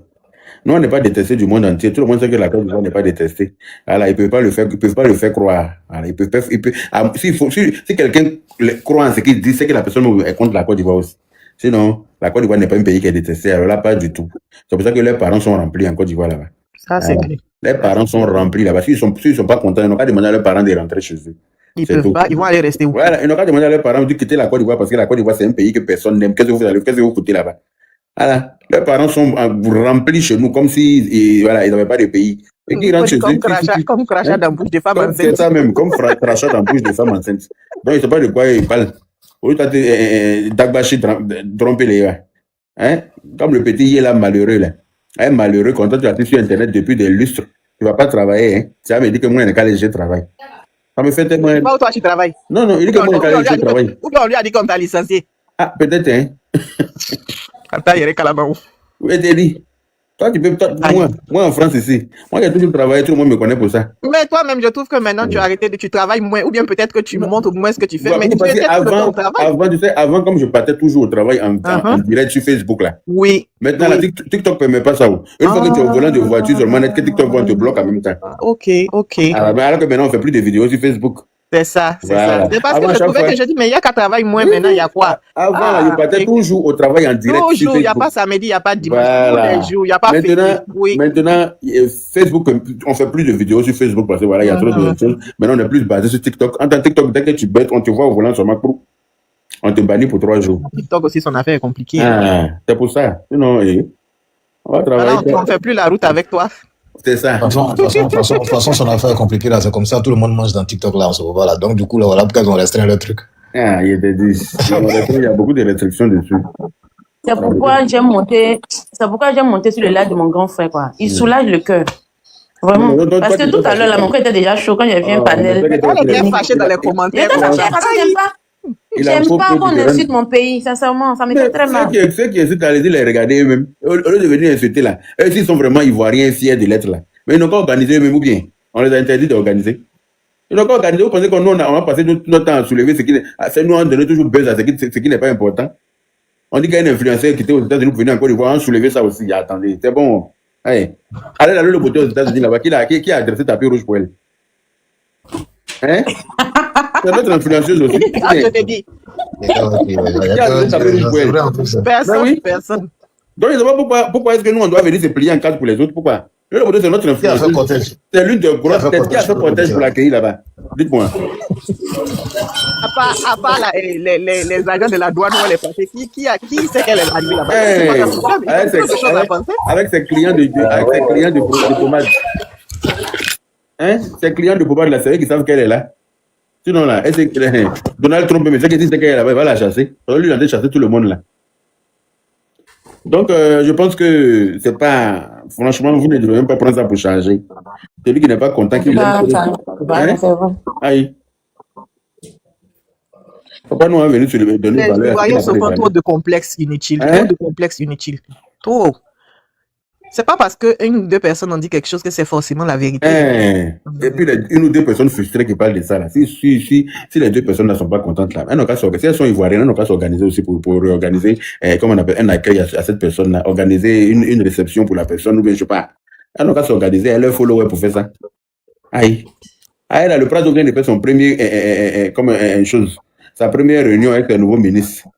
Nous, on n'est pas détestés du monde entier. Tout le monde sait que la Côte d'Ivoire n'est pas détestée. Alors, ils peuvent pas le faire croire. Alors, si quelqu'un croit en ce qu'il dit, c'est que la personne est contre la Côte d'Ivoire aussi. Sinon, la Côte d'Ivoire n'est pas un pays qui est détesté. Alors là, pas du tout. C'est pour ça que leurs parents sont remplis en Côte d'Ivoire là-bas. Ça, c'est clair. Les parents sont remplis là-bas. S'ils sont pas contents, ils n'ont qu'à demander à leurs parents de rentrer chez eux. Ils peuvent pas, ils vont aller rester où? Voilà, ils n'ont qu'à demander à leurs parents de quitter la Côte d'Ivoire parce que la Côte d'Ivoire, c'est un pays que personne n'aime. Qu'est-ce que vous foutez là-bas? Voilà. Leurs parents sont remplis chez nous comme si, voilà, ils n'avaient pas de pays. Et qui rentre chez eux, Comme crachat hein? dans la bouche des femmes Comme c'est enceintes. ça même, comme crachat dans la bouche des femmes enceintes. Donc, je ne sais pas de quoi il parle. Au lieu de Dagbashi tromper les gars. Hein? Comme le petit, il est là, malheureux, là. Hein, malheureux, quand tu es sur Internet depuis des lustres, tu ne vas pas travailler, hein? Ça me dit que moi, je travaille. Ça me fait tellement. C'est pas où toi tu travailles. Non, il dit que moi, je travaille. Ou bien on lui a dit qu'on t'a licencié. Ah, peut-être, hein? Attends, il y a Calabao. Oui, t'es dit. Toi, tu peux. Moi, en France, ici, moi, j'ai toujours travaillé, tout le monde me connaît pour ça. Mais toi-même, je trouve que maintenant tu as arrêté tu travailles moins, ou bien peut-être que tu montres moins ce que tu fais. Ouais, Mais tu parce fais que avant, tu sais, avant, comme je partais toujours au travail en direct sur Facebook, là. Oui. Maintenant, la TikTok ne permet pas ça. Une fois que tu es au volant de voiture, seulement net que TikTok te bloque en même temps. Ok. Alors que maintenant, on ne fait plus de vidéos sur Facebook. C'est ça, c'est Voilà. ça. C'est parce Avant, que je chaque trouvais fois- que je dis, mais il n'y a qu'à travailler moins maintenant, il y a quoi? Avant, je partais toujours au travail en direct sur Toujours, il n'y a Facebook. pas samedi, il n'y a pas dimanche, Voilà. tous les jours, il n'y a pas férié. Oui. Maintenant, Facebook, on fait plus de vidéos sur Facebook parce que voilà, il y a trop de choses. Maintenant, on est plus basé sur TikTok. En tant que TikTok, dès que tu bêtes, on te voit au volant sur Macron. On te bannit pour 3 jours. TikTok aussi, son affaire est compliquée. Ah, c'est pour ça. Sinon, on va travailler. Alors, on ne fait plus la route avec toi. C'est ça. De toute façon, son affaire est compliquée là, c'est comme ça, tout le monde mange dans TikTok là, en ce moment là. Donc, du coup, là, voilà pourquoi ils ont restreint le truc. Ah, il y a beaucoup de restrictions dessus. C'est pourquoi j'ai monté sur le live de mon grand frère, quoi. Il soulage le cœur. Vraiment. Parce que tout à l'heure, là, mon cœur était déjà chaud quand j'ai vu un panel. On est bien fâché dans les commentaires. J'étais fâchée parce que j'aime pas qu'on insulte mon pays, sincèrement. Ça me fait très mal. Ceux qui hésitent à les regarder eux-mêmes, au lieu de venir insulter là, eux, s'ils sont vraiment ivoiriens, fiers de l'être là. Mais ils n'ont pas organisé eux-mêmes ou bien. On les a interdit d'organiser. Ils n'ont pas organisé. Vous pensez qu'on a passé notre temps à soulever ce qui n'est. C'est nous, on donne toujours buzz à ce qui n'est pas important. On dit qu'il y a un influenceur qui était aux États-Unis pour venir en Côte d'Ivoire, on soulever ça aussi. Attendez, c'est bon. Allez, allez le beauté aux États-Unis là-bas. Qui a adressé tapis rouge pour elle? Hein? C'est notre influenceuse aussi. Ah, je te dis. Personne. Donc, je ne sais pas pourquoi est-ce que nous, on doit venir se plier en quatre pour les autres. Pourquoi? Le beauté, c'est notre influenceuse. C'est l'une des grosses têtes qui a fait cortège pour l'accueillir là-bas. Dites-moi. À part là, les agents de la douane ou les papiers, qui sait qu'elle est arrivée là-bas? Avec ses clients de pommade. Hein? Ses clients de pommade, là, c'est eux qui savent qu'elle est là. Sinon, là, Donald Trump, mais ceux qui disent qu'elle est là-bas, il va la chasser. Lui, il a chasser tout le monde là. Donc, je pense que c'est pas. Franchement, vous ne devez même pas prendre ça pour changer. Celui qui n'est pas content, qui aïe. Faut pas nous venir sur le donner valeur. Les Ivoiriens se font trop de complexes inutiles. Trop de complexes inutiles. Trop. C'est pas parce qu'une ou deux personnes ont dit quelque chose que c'est forcément la vérité. Et puis, une ou deux personnes frustrées qui parlent de ça, là. Si les deux personnes ne sont pas contentes, là, si elles sont ivoiriennes, elles n'ont qu'à s'organiser aussi pour organiser, comment on appelle, un accueil à cette personne-là, organiser une réception pour la personne, ou bien, je sais pas. Elles n'ont qu'à s'organiser, elles leur follow pour faire ça. Aïe. Aïe, là, le Prado vient de faire son premier, sa première réunion avec le nouveau ministre.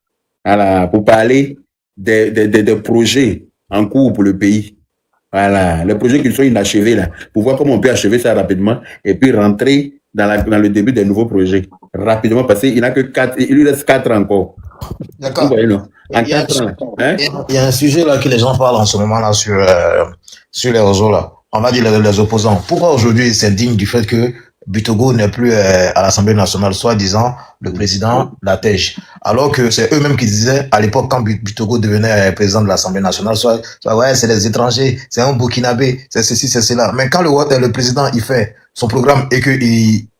Voilà, pour parler des projets en cours pour le pays. Voilà, les projets qui sont inachevés là, pour voir comment on peut achever ça rapidement et puis rentrer dans le début des nouveaux projets rapidement parce qu'il n'a que 4, il lui reste 4 ans encore. D'accord. En 4 ans. Hein? Il y a un sujet là que les gens parlent en ce moment là sur les réseaux là. On va dire les opposants. Pourquoi aujourd'hui c'est digne du fait que Butogo n'est plus à l'Assemblée nationale, soi-disant le président Latège, alors que c'est eux-mêmes qui disaient à l'époque quand Butogo devenait président de l'Assemblée nationale, soit ouais c'est les étrangers, c'est un Burkinabé, c'est ceci, c'est cela. Mais quand le président il fait son programme et que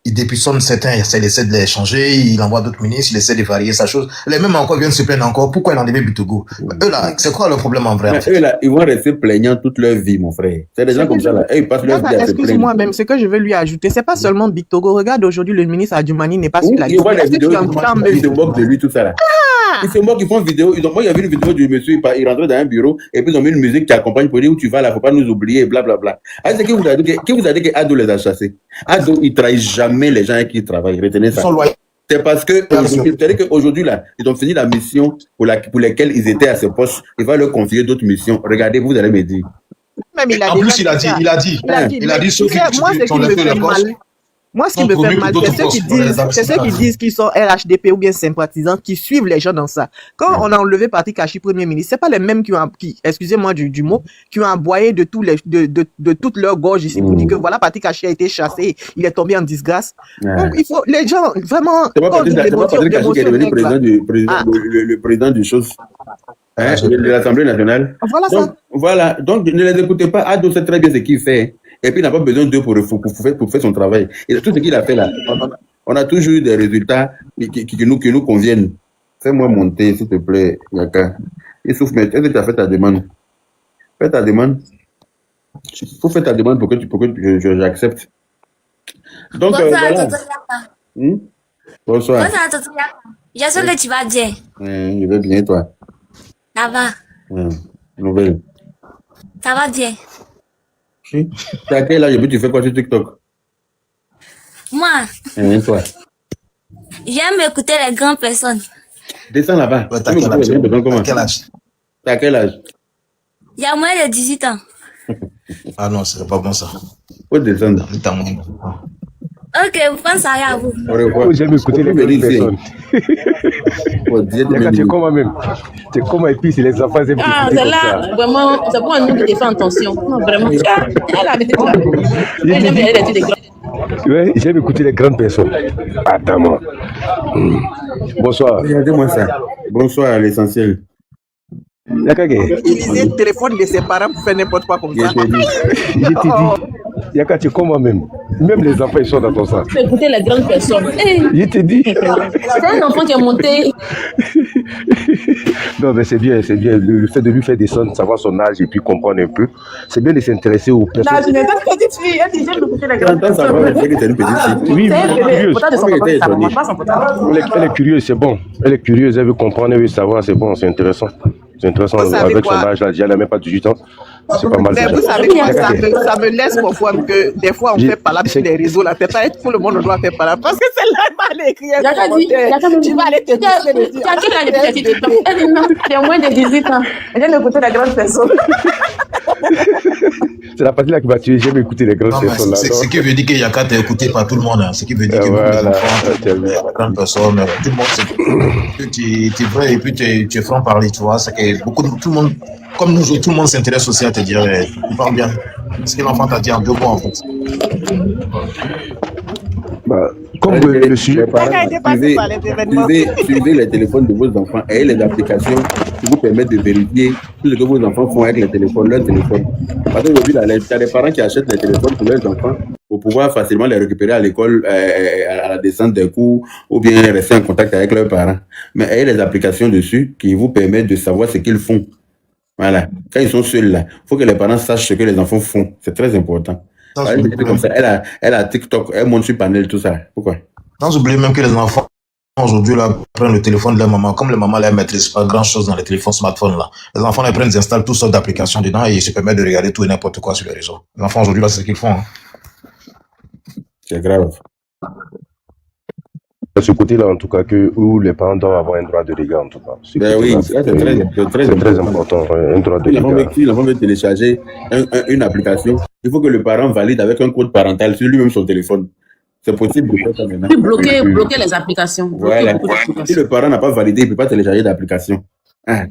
il dépuissonne certains, il essaie de les changer, il envoie d'autres ministres, il essaie de varier sa chose. Les mêmes encore viennent se plaindre encore. Pourquoi il enlève Butogo? Eux là, c'est quoi le problème en vrai? Mais eux là, ils vont rester plaignants toute leur vie, mon frère. C'est des gens comme ça là. Eux, ils passent leur vie à se plaindre. Excuse-moi même, ce que je veux lui ajouter, c'est pas seulement Butogo. Regarde aujourd'hui, le ministre Adjumani n'est pas sur la liste. Ils voient les vidéos, ils se moquent de lui, tout ça là. Ils se moquent, ils font une vidéo. Moi, il y avait une vidéo du monsieur, il rentrait dans un bureau et puis ils ont mis une musique qui accompagne pour dire où tu vas là, faut pas nous oublier, blablabla. C'est qui vous a dit que Ado les a chassés? Ado, il trahit jamais les gens qui travaillent. Retenez ça. C'est parce que c'est-à-dire qu'aujourd'hui là, ils ont fini la mission pour lesquelles ils étaient à ce poste. Il va leur confier d'autres missions. Regardez, vous allez me dire. En plus, il a dit ceux qui sont les postes. Moi, ce qui Ils ont me fait promis que mal, d'autres c'est postes pour les ceux qui actionnaires. disent qu'ils sont RHDP ou bien sympathisants, qui suivent les gens dans ça. Quand on a enlevé Patrick Hachi, Premier ministre, c'est pas les mêmes excusez-moi du mot, qui ont aboyé de toute leur gorge ici pour dire que voilà, Patrick Hachi a été chassé, il est tombé en disgrâce. Donc, il faut, les gens, vraiment, C'est pas quand on dit Patrick Hachi qui est devenu le président du chose. Hein, de l'Assemblée nationale. Voilà donc, ça. Voilà, donc ne les écoutez pas. Ado sait très bien ce qu'il fait. Et puis il n'a pas besoin d'eux pour faire son travail. Et tout ce qu'il a fait là, on a toujours eu des résultats qui nous conviennent. Fais-moi monter, s'il te plaît, Yaka. Il souffre, mais est-ce que tu as fait ta demande? Fais ta demande. Il faut faire ta demande pour que j'accepte. Donc, Bonsoir, voilà. Toto Yaka. Bonsoir. Bonsoir, Toto Yaka. J'espère que tu vas bien. Je vais bien, toi. Ça va. Nouvelle. Ça va bien. T'as quel âge et puis tu fais quoi sur TikTok? Moi, Toi. j'aime écouter les grandes personnes. Descends là-bas. Ouais, t'as quel âge? Comment? T'as quel âge? T'as quel âge? Il y a moins de 18 ans. Ah non, c'est pas bon ça. Faut descendre. T'as moins. Ok, vous pensez à vous. Au revoir. J'aime écouter les grandes personnes. Yaka, tu es comme moi-même. Tu es comme moi et puis c'est les enfants aiment Ah, t'écouter c'est comme là, ça. vraiment, c'est pour un nous qui défend en tension. Non, vraiment. Elle a arrêté de la J'aime bien les grands. Ouais, j'aime écouter les grandes personnes. Attends, moi. Bonsoir. Regardez-moi ça. Bonsoir à l'essentiel. Yaka, Utiliser le téléphone de ses parents pour faire n'importe quoi comme ça. je t'ai dit, Yaka, tu es comme moi-même. Même les enfants, ils sont dans ton sang. Tu peux écouter les grandes personnes. Hey, Je t'ai dit. c'est un enfant qui est monté. Non, mais c'est bien, c'est bien. Le fait de lui faire descendre, savoir son âge et puis comprendre un peu. C'est bien de s'intéresser aux Non, personnes. je n'ai pas de petite fille. Elle dit j'aime écouter les grandes T'entends ça personnes. va, elle fait que t'es une petite fille. Oui, C'est elle est curieuse. pourtant de son papa, ça ne mange pas son papa. Elle est curieuse, c'est bon. Elle est curieuse, elle veut comprendre, elle veut savoir, c'est bon, c'est intéressant. C'est intéressant. Vous savez Avec quoi? son âge, là, déjà, elle n'a même pas 18 ans. C'est pas mal. Mais déjà. vous savez quoi, ça me laisse comprendre que des fois on J'ai- fait palabre sur les réseaux là. C'est pas tout le monde doit faire palabre. Parce que c'est là elle va écrire un Yaka dit, commentaire. Yaka dit, Tu vas aller te tu as quel âge depuis que tu TikTok? Elle dit non, tu as moins de 18 ans. Elle vient d'écouter les grandes personnes. C'est la partie là qui m'a tué. J'aime écouter les grandes Non, mais personnes là. c'est ce qui veut dire que Yaka t'es écouté par tout le monde. Hein. Ce qui veut dire que même les Voilà, enfants, tu as vu. les grandes personnes, tout le monde sait que tu es vrai et puis tu es franc parler, tu vois. C'est que tout le monde, comme nous, tout le monde s'intéresse aussi à te dire, tu parles bien. Ce que l'enfant t'a dit en deux mots en fait. Bah, comme le sujet. Les parents, Yaka a été passé par les événements. suivez les téléphones de vos enfants et les applications qui vous permettent de vérifier tout ce que vos enfants font avec les téléphones, leur téléphone. Parce qu'aujourd'hui, il y a des parents qui achètent les téléphones pour leurs enfants pour pouvoir facilement les récupérer à l'école, à la descente des cours, ou bien rester en contact avec leurs parents. Mais ayez les applications dessus qui vous permettent de savoir ce qu'ils font. Voilà. Quand ils sont seuls là, il faut que les parents sachent ce que les enfants font. C'est très important. Sans Elle, oublier, comme ça, elle a TikTok, elle monte sur panel, tout ça. Pourquoi? sans oublier même que les enfants aujourd'hui là prennent le téléphone de leur maman. Comme les mamans ne maîtrisent pas grand chose dans les téléphones smartphones là. Les enfants les prennent, ils installent toutes sortes d'applications dedans et ils se permettent de regarder tout et n'importe quoi sur les réseaux. Les enfants aujourd'hui là, c'est ce qu'ils font. Hein. C'est grave. De ce côté-là, en tout cas, où les parents doivent avoir un droit de regard, en tout cas. Ce Ben oui, côté-là, ça, c'est très important, un droit de regard. Si l'enfant veut télécharger une application, il faut que le parent valide avec un code parental sur lui-même son téléphone. C'est possible de faire ça maintenant. Puis bloquer les applications. Bloquer Voilà. beaucoup Si d'applications. le parent n'a pas validé, il ne peut pas télécharger d'application. Hein.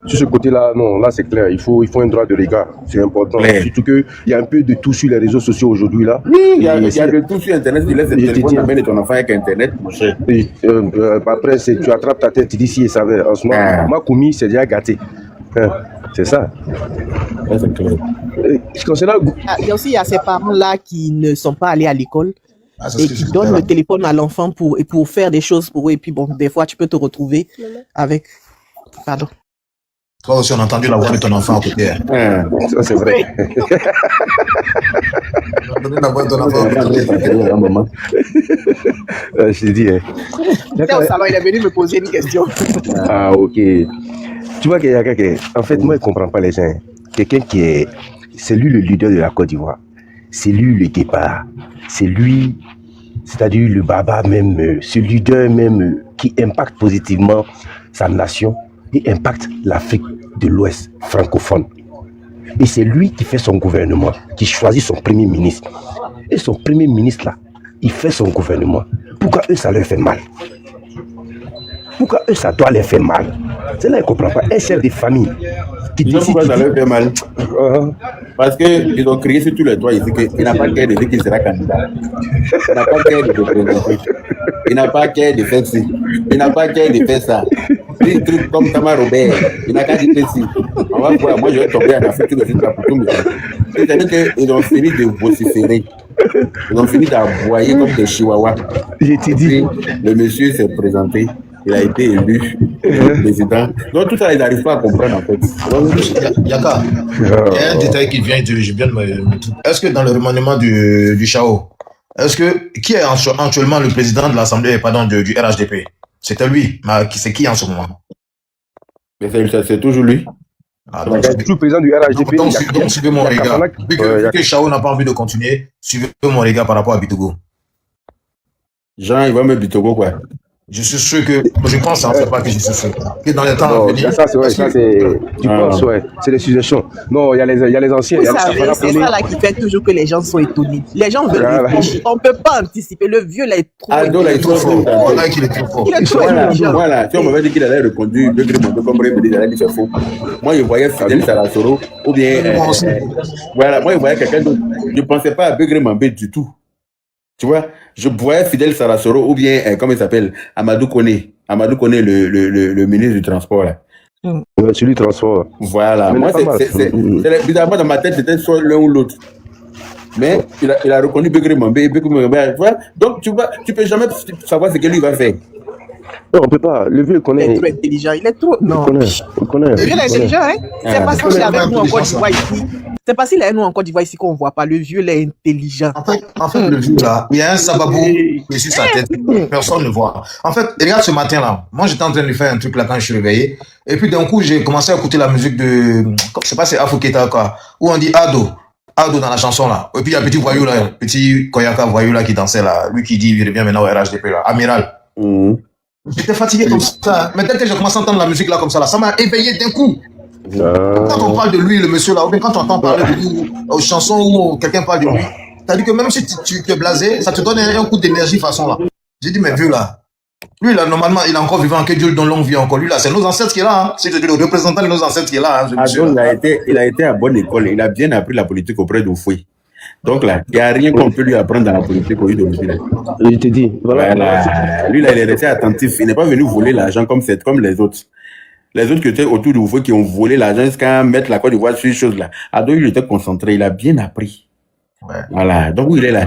Sur ce côté-là, non, là c'est clair, il faut un droit de regard, c'est important. Clair. Surtout qu'il y a un peu de tout sur les réseaux sociaux aujourd'hui là. Il y a de tout sur Internet, tu laisses le Je te téléphone dis. en main de ton enfant avec Internet, mon cher. Et, après, tu attrapes ta tête, tu dis si et ça va. En ce moment, Ah. ma commis, c'est déjà gâté. Hein, c'est ça. Ça, c'est clair. Concernant Il y a aussi ces parents-là qui ne sont pas allés à l'école Ah, c'est et ce que qui je donnent disais, le là. téléphone à l'enfant pour faire des choses pour eux. Et puis bon, des fois, tu peux te retrouver avec... Pardon. Toi aussi, on a entendu la voix de ton enfant à côté. Hein. Ah. ça, c'est vrai. On a entendu la voix de ton enfant à côté. Maman. Je t'ai dit. Hein. J'étais au salon, il est venu me poser une question. Ah, ok. Tu vois qu'il y a quelqu'un. En fait, moi, je ne comprends pas les gens. Quelqu'un qui est. C'est lui le leader de la Côte d'Ivoire. C'est lui le guépard. C'est lui, c'est-à-dire le baba même, ce leader même qui impacte positivement sa nation et impacte l'Afrique de l'Ouest francophone. Et c'est lui qui fait son gouvernement, qui choisit son premier ministre. Et son premier ministre là, il fait son gouvernement. Pourquoi eux ça leur fait mal? Pourquoi eux ça doit leur faire mal? C'est là, ils ne comprennent pas. Un chef de famille qui Tu sais décide. pourquoi ça leur fait mal? Parce qu'ils ont crié sur tous les toits ici qu'il n'a pas qu'à de dire qu'il sera candidat. Il n'a pas qu'à de se présenter. Il n'a pas qu'à de faire ci. Il n'a pas qu'à de faire ça. Des trucs comme Thomas Robert, il n'a qu'à dire ceci. On va voir, moi je vais tomber en Afrique de suite pour tout le monde. C'est-à-dire qu'ils ont fini de vociférer. Ils ont fini d'aboyer comme des chihuahuas. Je t'ai dit. Le monsieur s'est présenté. Il a été élu président. Donc tout ça, ils n'arrivent pas à comprendre en fait. Yaka, il y a un détail qui vient, je viens de me... Est-ce que dans le remaniement du Chao, qui est actuellement le président de l'Assemblée, pardon, du RHDP? C'était lui, mais c'est qui en ce moment? Mais c'est toujours lui. Ah, Il est toujours président du RHDP. Donc suivez mon regard. Vu que Chao n'a pas envie de continuer, suivez mon regard par rapport à Bitogo. Jean, il va mettre Bitogo quoi? Je suis sûr que, je pense en fait pas que je suis sûr, que dans les temps à venir... Ça c'est vrai, ça c'est... Tu penses, ouais, c'est des suggestions. Non, il y a les anciens. Vous savez, c'est ça là qui fait toujours que les gens sont étonnés. Les gens veulent réfléchir. On ne peut pas anticiper. Le vieux là est trop... Ado là, il est trop fort. Voilà qu'il est trop fort. Il est trop intelligent. Voilà, si on m'avait dit qu'il allait reconduire Degré Mondo comme Rémi, il allait dire c'est faux. Moi, je voyais Fidel Sarasoro ou bien... voilà, moi, je voyais quelqu'un d'autre. Je ne pensais pas à Degré Mambé du tout. Tu vois, je voyais Fidel Sarasoro ou bien, comment il s'appelle, Amadou Koné. Amadou Koné, le ministre du Transport, là. Celui du transport. Voilà. Moi, bizarrement, dans ma tête, c'était soit l'un ou l'autre. Mais il a reconnu Degré Mambé, tu vois. Donc, tu peux jamais savoir ce que lui va faire. Non, on peut pas. Le vieux connaît. Il est trop intelligent. Il est trop... Non. On connaît. Le vieux est intelligent, hein. C'est parce qu'il est avec nous en Côte d'Ivoire ici. C'est parce qu'il est avec nous en Côte d'Ivoire ici qu'on ne voit pas. Le vieux est intelligent. En fait, le vieux là, il y a un sababou qui est sur sa tête. Personne ne voit. En fait, regarde ce matin là. Moi, j'étais en train de faire un truc là quand je suis réveillé. Et puis d'un coup, j'ai commencé à écouter la musique de... Je sais pas, c'est Afoketa quoi. Où on dit Ado. Ado dans la chanson là. Et puis il y a petit voyou là, petit Koyaka voyou là qui dansait là. Lui qui dit, il revient maintenant au RHDP là. Amiral. J'étais fatigué comme ça. Mais dès que j'ai commencé à entendre la musique là comme ça là, ça m'a éveillé d'un coup. Quand on parle de lui, le monsieur là, ou bien quand on entend parler de lui aux chansons où quelqu'un parle de lui, c'est-à-dire que même si tu es blasé, ça te donne un coup d'énergie façon là. J'ai dit, mais vieux là, lui là, normalement, il est encore vivant, que Dieu lui donne longue vie encore. Lui là, c'est nos ancêtres qui est là. Hein. C'est le représentant de nos ancêtres qui est là. Hein, il a été à bonne école. Il a bien appris la politique auprès d'Oufoué. Donc là, il n'y a rien qu'on peut lui apprendre dans la politique au lieu de lui. Je te dis. Voilà. Lui là, il est resté attentif. Il n'est pas venu voler l'argent comme les autres. Les autres qui étaient autour de vous, qui ont volé l'argent jusqu'à mettre la Côte d'Ivoire sur ces choses-là. Ado, il était concentré, il a bien appris. Ouais. Voilà, donc il est là.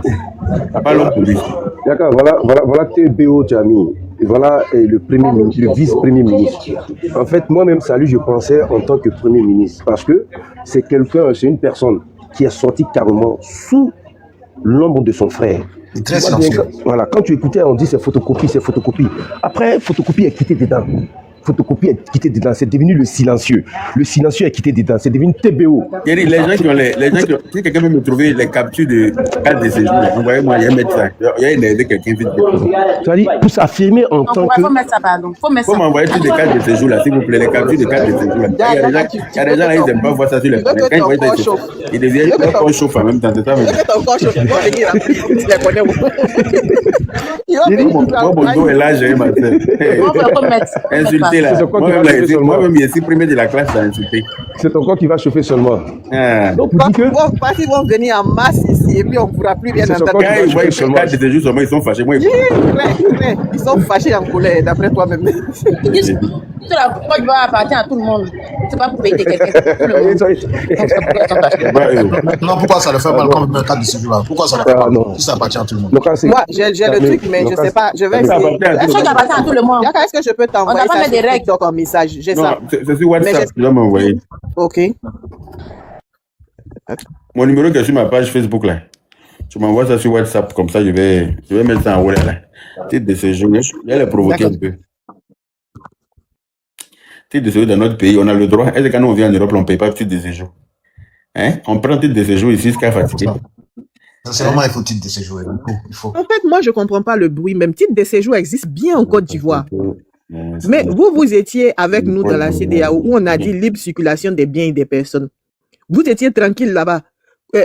Ça pas long pour lui. D'accord, voilà TBO, Jami. Voilà le premier ministre, le vice-premier ministre. En fait, moi-même, ça lui, je pensais en tant que premier ministre. Parce que c'est une personne qui est sortie carrément sous l'ombre de son frère. Très silencieux. Voilà, quand tu écoutais, on dit c'est photocopie. Après, photocopie est quitté dedans. Photocopie est quitté dedans, c'est devenu le silencieux. Le silencieux est quitté dedans, c'est devenu TBO. Les gens qui ont si quelqu'un veut me trouver les captures de carte de séjour, envoyez-moi, il y a mettre ça. Il y a énervé quelqu'un vite. Tu as dit, pour s'affirmer en tant que... Faut mettre ça, pardon. Faut m'envoyer toutes les cartes de séjour là, s'il vous plaît, les captures de carte de séjour là. Il y a des gens là, ils n'aiment pas voir ça sur les panneaux. Quand ils voient ça, ils deviennent encore chauffent en même temps, c'est ça même. Mon dos est là, j'ai ma tête. Insulter. Moi-même, il est supprimé de la classe à insulter. C'est ton corps qui va chauffer seulement. Donc, ils vont venir en masse ici et puis on ne pourra plus bien entendre. Quand ils voient que des jours seulement, ils sont fâchés. Ils sont fâchés en colère, d'après toi-même. La Côte d'Ivoire appartient à tout le monde. C'est pas pour payer quelqu'un. Non, pourquoi ça le fait mal comme un cadre de séjour là? Pourquoi ça le fait mal? Si ça appartient à tout le monde. Moi, j'ai le truc, mais je ne sais pas. Je vais essayer. La chose appartient à tout le monde. Est-ce que je peux t'envoyer ça sur TikTok en message? J'ai ça. C'est sur WhatsApp, tu dois m'envoyer. Ok. Mon numéro qui est sur ma page Facebook là. Tu m'envoies ça sur WhatsApp, comme ça je vais mettre ça en haut là. Titre de séjour, je vais les provoquer un peu. Titre de séjour dans notre pays, on a le droit. Est-ce que quand on vient en Europe, on ne paye pas titre de séjour? Hein? On prend titre de séjour ici, ce qui a fatigué. C'est vraiment, il faut titre de séjour. Il faut. En fait, moi, je ne comprends pas le bruit. Même titre de séjour existe bien en Côte d'Ivoire. Mais vous étiez avec nous dans la CEDEAO où on a dit libre circulation des biens et des personnes. Vous étiez tranquille là-bas.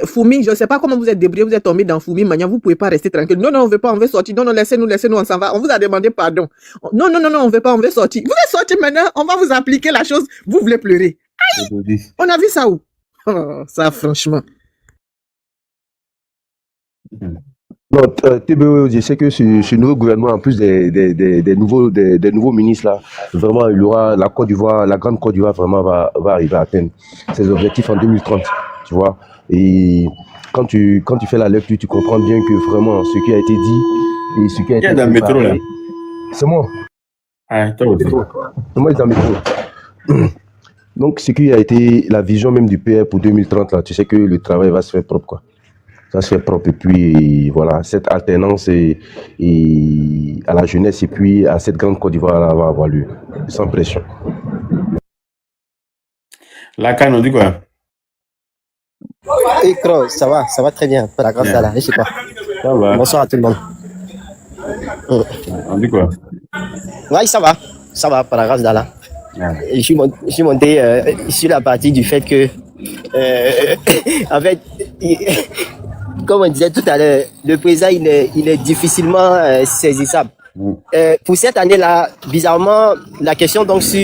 Foumi, je ne sais pas comment vous êtes débrouillé, vous êtes tombé dans Foumi, maintenant vous ne pouvez pas rester tranquille. Non, non, on ne veut pas, on veut sortir. Non, non, laissez-nous, on s'en va. On vous a demandé pardon. Non, non, non, non, on ne veut pas, on veut sortir. Vous êtes sorti maintenant, on va vous appliquer la chose. Vous voulez pleurer. Aïe! On a vu ça où? Oh, ça, franchement. Non, TBO, je sais que ce nouveau gouvernement, en plus des nouveaux ministres là, vraiment, il y aura la Côte d'Ivoire, la grande Côte d'Ivoire vraiment va arriver à atteindre ses objectifs en 2030, tu vois. Et quand tu fais la lecture, tu comprends bien que vraiment ce qui a été dit et ce qui a été dans le métro là? C'est moi. Ah, toi aussi. C'est moi qui est dans le métro. Donc, ce qui a été la vision même du PR pour 2030 là, tu sais que le travail va se faire propre, quoi. Ça se fait propre. Et puis, voilà, cette alternance et à la jeunesse et puis à cette grande Côte d'Ivoire là, va avoir lieu, sans pression. La canne, on dit quoi? Et Kro, ça va très bien. Par la grâce d'Allah, je sais pas. Ça va. Bonsoir à tout le monde. On dit quoi? Oui, ça va, par la grâce d'Allah. Je suis monté sur la partie du fait que, en fait, comme on disait tout à l'heure, le président, il est difficilement saisissable. Pour cette année-là, bizarrement, la question donc sur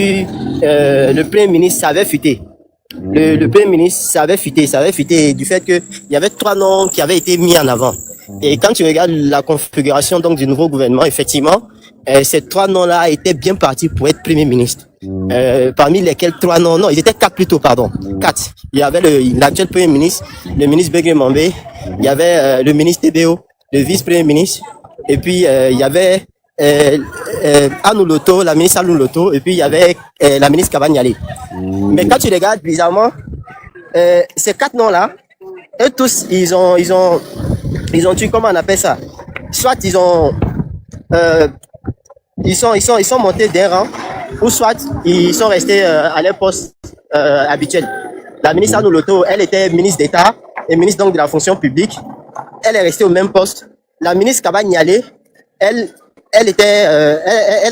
le Premier ministre, ça avait fuité. Le Premier ministre, ça avait fuité du fait qu'il y avait 3 noms qui avaient été mis en avant. Et quand tu regardes la configuration donc du nouveau gouvernement, effectivement, ces 3 noms-là étaient bien partis pour être Premier ministre. Parmi lesquels 3 noms, non, ils étaient 4 plutôt, pardon. 4. Il y avait l'actuel Premier ministre, le ministre Begue Mambé, il y avait le ministre TBO, le vice-premier ministre, et puis il y avait Anou Loto, la ministre Anou Loto, et puis il y avait la ministre Kabanyali. Mais quand tu regardes bizarrement, ces 4 noms-là, eux tous, ils ont tué, comment on appelle ça? Soit ils sont montés d'un rang, ou soit ils sont restés à leur poste habituel. La ministre Anou Loto, elle était ministre d'État et ministre donc de la fonction publique. Elle est restée au même poste. La ministre Kabanyali, elle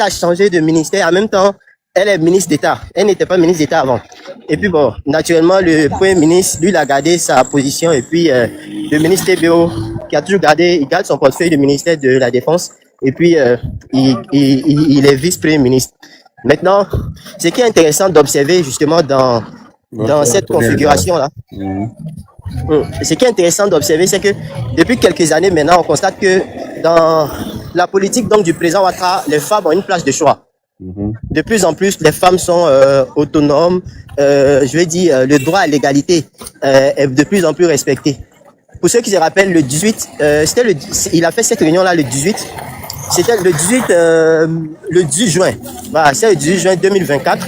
a changé de ministère. En même temps, elle est ministre d'État. Elle n'était pas ministre d'État avant. Et puis bon, naturellement, le Premier ministre, lui, il a gardé sa position. Et puis, le ministre TBO, qui a toujours il garde son portefeuille de ministère de la Défense. Et puis, il est vice-premier ministre. Maintenant, ce qui est intéressant d'observer justement dans cette configuration-là, ce qui est intéressant d'observer, c'est que depuis quelques années maintenant, on constate que dans la politique donc du président Ouattara, les femmes ont une place de choix. De plus en plus, les femmes sont autonomes. Je vais dire, le droit à l'égalité est de plus en plus respecté. Pour ceux qui se rappellent, le 18, il a fait cette réunion-là le 18. C'était le 18 juin. Voilà, c'est le 18 juin 2024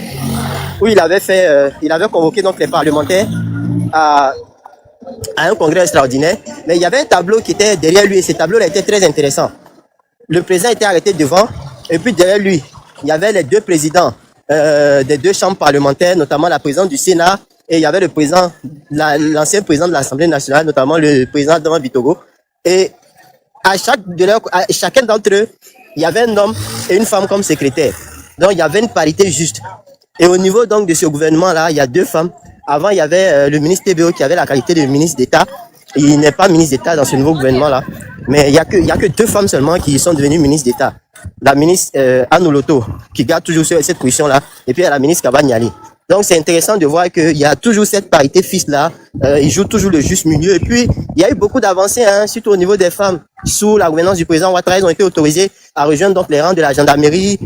où il avait convoqué donc les parlementaires à un congrès extraordinaire. Mais il y avait un tableau qui était derrière lui et ce tableau-là était très intéressant. Le président était arrêté devant et puis derrière lui, il y avait les 2 présidents des 2 chambres parlementaires, notamment la présidente du Sénat et il y avait le président, l'ancien président de l'Assemblée nationale, notamment le président Adama Bitogo. Et à chacun d'entre eux, il y avait un homme et une femme comme secrétaire. Donc il y avait une parité juste. Et au niveau donc de ce gouvernement-là, il y a 2 femmes. Avant, il y avait le ministre TBO qui avait la qualité de ministre d'État. Il n'est pas ministre d'État dans ce nouveau gouvernement-là. Mais il y a que 2 femmes seulement qui sont devenues ministres d'État. La ministre Anou Loto, qui garde toujours cette position-là, et puis il y a la ministre Kabanyali. Donc c'est intéressant de voir qu'il y a toujours cette parité fils-là. Ils jouent toujours le juste milieu. Et puis, il y a eu beaucoup d'avancées, surtout au niveau des femmes. Sous la gouvernance du président Ouattara, ils ont été autorisés à rejoindre donc les rangs de la gendarmerie,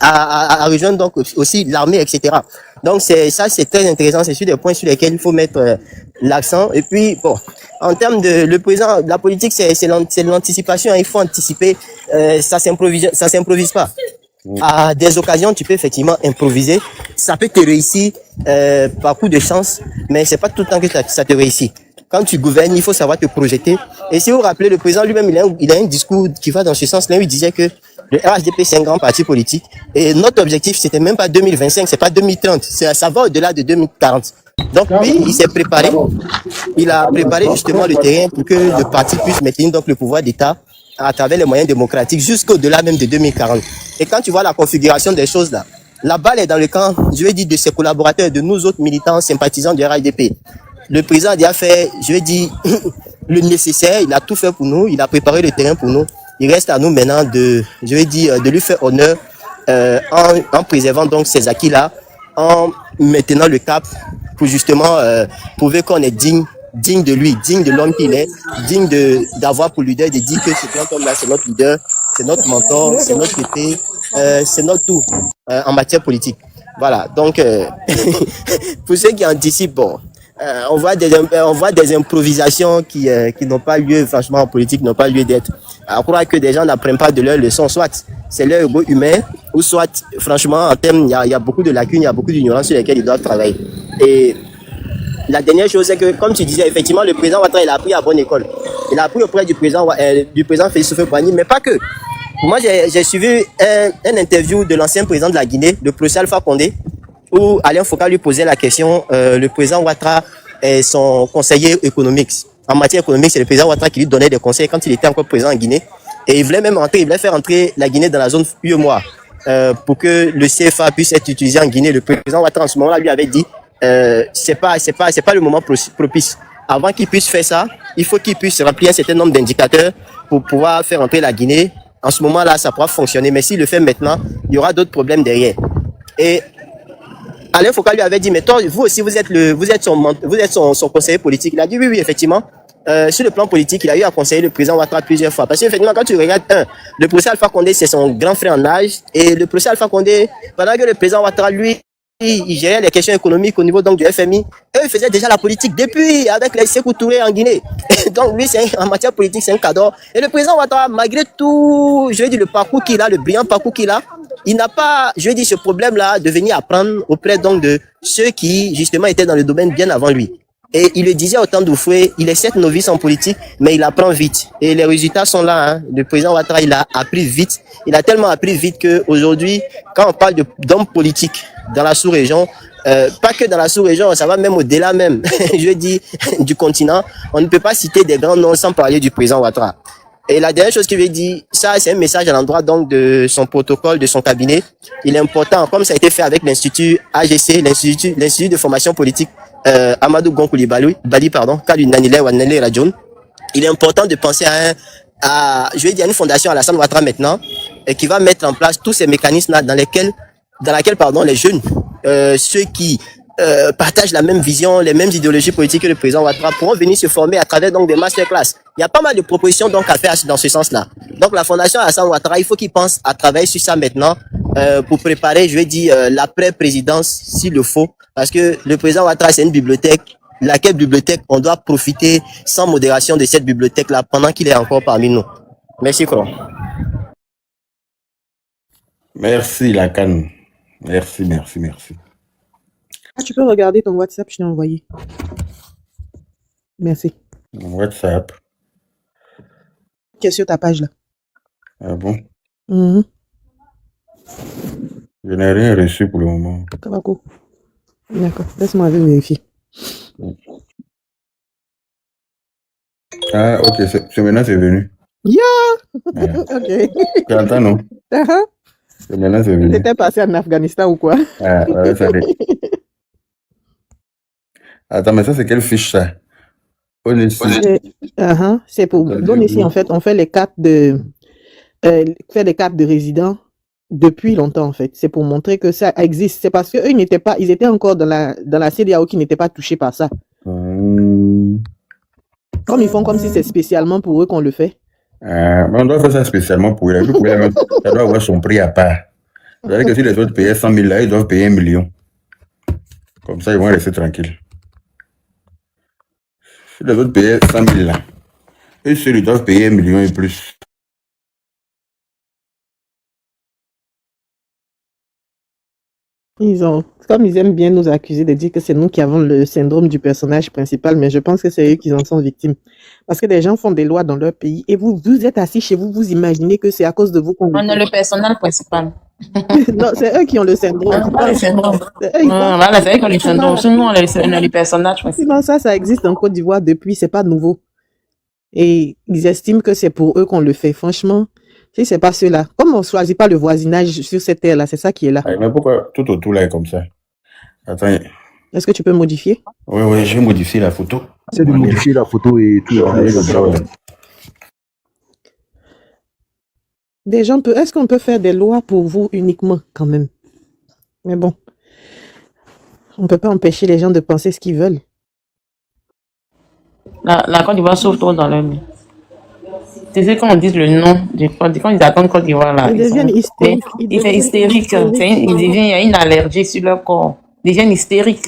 à rejoindre donc aussi l'armée, etc. Donc c'est très intéressant, c'est sur des points sur lesquels il faut mettre l'accent. Et puis bon, en termes de le président, la politique c'est l'anticipation, il faut anticiper, ça s'improvise pas. À des occasions, tu peux effectivement improviser, ça peut te réussir par coup de chance, mais c'est pas tout le temps que ça te réussit. Quand tu gouvernes, il faut savoir te projeter. Et si vous vous rappelez, le président lui-même, il a un discours qui va dans ce sens-là, où il disait que le RHDP, c'est un grand parti politique. Et notre objectif, c'était même pas 2025, c'est pas 2030. Ça va au-delà de 2040. Donc, lui, il s'est préparé. Il a préparé justement le terrain pour que le parti puisse maintenir donc le pouvoir d'État à travers les moyens démocratiques jusqu'au-delà même de 2040. Et quand tu vois la configuration des choses là, la balle est dans le camp, je vais dire, de ses collaborateurs, de nous autres militants sympathisants du RHDP. Le président a déjà fait, je vais dire, le nécessaire, il a tout fait pour nous, il a préparé le terrain pour nous. Il reste à nous maintenant de, je vais dire, de lui faire honneur en préservant donc ces acquis-là, en maintenant le cap pour justement prouver qu'on est digne de lui, digne de l'homme qu'il est, digne d'avoir pour leader, de dire que ce grand homme-là, c'est notre leader, c'est notre mentor, c'est notre épée, c'est notre tout en matière politique. Voilà, donc pour ceux qui anticipent, bon, on voit des improvisations qui n'ont pas lieu, franchement, en politique, n'ont pas lieu d'être. Je crois que des gens n'apprennent pas de leurs leçons, soit c'est leur ego humain, ou soit, franchement, en termes, il y a beaucoup de lacunes, il y a beaucoup d'ignorance sur lesquelles ils doivent travailler. Et la dernière chose, c'est que, comme tu disais, effectivement, le président Ouattara, il a appris à bonne école. Il a appris auprès du président Félix Houphouët-Boigny, mais pas que. Moi, j'ai suivi un interview de l'ancien président de la Guinée, le professeur Alpha Condé, où Alain Foucault lui posait la question, le président Ouattara est son conseiller économique. En matière économique, c'est le président Ouattara qui lui donnait des conseils quand il était encore président en Guinée. Et il voulait faire entrer la Guinée dans la zone UEMOA pour que le CFA puisse être utilisé en Guinée. Le président Ouattara, en ce moment-là, lui avait dit, c'est pas le moment propice. Avant qu'il puisse faire ça, il faut qu'il puisse remplir un certain nombre d'indicateurs pour pouvoir faire entrer la Guinée. En ce moment-là, ça pourra fonctionner. Mais s'il le fait maintenant, il y aura d'autres problèmes derrière. Et Alain Foucault lui avait dit, mais toi, vous aussi, vous êtes son conseiller politique. Il a dit, oui, effectivement. Sur le plan politique, il a eu à conseiller le président Ouattara plusieurs fois. Parce que, effectivement, quand tu regardes, le professeur Alpha Condé, c'est son grand frère en âge. Et le professeur Alpha Condé, pendant que le président Ouattara, lui, il gérait les questions économiques au niveau donc du FMI. Eux, ils faisaient déjà la politique depuis avec les Sékou Touré en Guinée. Et donc, lui, en matière politique, c'est un cadeau. Et le président Ouattara, malgré tout, je vais dire, le parcours qu'il a, le brillant parcours qu'il a, il n'a pas, je vais dire, ce problème-là de venir apprendre auprès donc de ceux qui, justement, étaient dans le domaine bien avant lui. Et il le disait au temps d'Oufoué, il est certes novice en politique, mais il apprend vite. Et les résultats sont là, hein. Le président Ouattara, il a appris vite. Il a tellement appris vite qu'aujourd'hui, quand on parle d'hommes politiques dans la sous-région, pas que dans la sous-région, ça va même au-delà même, je dis, du continent, on ne peut pas citer des grands noms sans parler du président Ouattara. Et la dernière chose qu'il veut dire, ça c'est un message à l'endroit donc de son protocole, de son cabinet. Il est important, comme ça a été fait avec l'Institut AGC, l'Institut de formation politique, Amadou Gon Coulibaly, Kalu Nanile Wanele Rajon. Il est important de penser je vais dire, une fondation à Alassane Ouattara maintenant, qui va mettre en place tous ces mécanismes-là dans laquelle les jeunes, ceux qui partagent la même vision, les mêmes idéologies politiques que le président Ouattara pourront venir se former à travers donc des masterclass. Il y a pas mal de propositions donc à faire dans ce sens-là. Donc la fondation Alassane Ouattara, il faut qu'il pense à travailler sur ça maintenant pour préparer, je vais dire, l'après-présidence s'il le faut, parce que le président Ouattara c'est une bibliothèque. Laquelle bibliothèque on doit profiter sans modération de cette bibliothèque-là pendant qu'il est encore parmi nous. Merci, Coron. Merci, Lacan. Merci. Ah, tu peux regarder ton WhatsApp, je t'ai envoyé. Merci. WhatsApp. Qui est sur ta page là. Ah bon? Mhm. Je n'ai rien reçu pour le moment. Kabako. D'accord, laisse-moi aller vérifier. Ah, ok, c'est maintenant c'est venu. Yeah! Ok. Tu entends, non? C'est maintenant c'est venu. T'étais passé en Afghanistan ou quoi? Ah, ouais, ça fait. Attends, mais ça, c'est quelle fiche, ça? C'est pour donner ici, en fait, on fait les cartes de résidents depuis longtemps, en fait. C'est pour montrer que ça existe. C'est parce qu'eux, ils étaient encore dans la CEDEAO qui n'étaient pas touchés par ça. Comme ils font comme si c'est spécialement pour eux qu'on le fait. Mais on doit faire ça spécialement pour eux. Ça doit avoir son prix à part. C'est-à-dire que si les autres payaient 100 000 là, ils doivent payer 1 million. Comme ça, ils vont rester tranquilles. Si les autres payaient 100 000 là, eux seuls, ils doivent payer 1 million et plus. Comme ils aiment bien nous accuser de dire que c'est nous qui avons le syndrome du personnage principal, mais je pense que c'est eux qui en sont victimes. Parce que des gens font des lois dans leur pays et vous êtes assis chez vous, vous imaginez que c'est à cause de vous qu'on... On est le personnage principal. Non, c'est eux qui ont le syndrome. Pas le syndrome. Voilà, c'est eux qui ont le syndrome. Sinon, on est le personnage principal. Sinon, ça existe en Côte d'Ivoire depuis, c'est pas nouveau. Et ils estiment que c'est pour eux qu'on le fait. Franchement, Si c'est pas ceux-là. Comme on ne choisit pas le voisinage sur cette terre-là, c'est ça qui est là. Mais pourquoi tout autour là est comme ça? Attends. Est-ce que tu peux modifier? Oui, je vais modifier la photo. C'est de modifier la photo et tout. Des gens peuvent. Est-ce qu'on peut faire des lois pour vous uniquement, quand même? Mais bon. On ne peut pas empêcher les gens de penser ce qu'ils veulent. La Côte d'Ivoire sauve trop dans leur main. C'est ce qu'on dit le nom du Côte d'Ivoire. Quand ils attendent Côte d'Ivoire là. Ils deviennent hystériques. C'est hystérique. Il y a une allergie sur leur corps. Ils deviennent hystériques.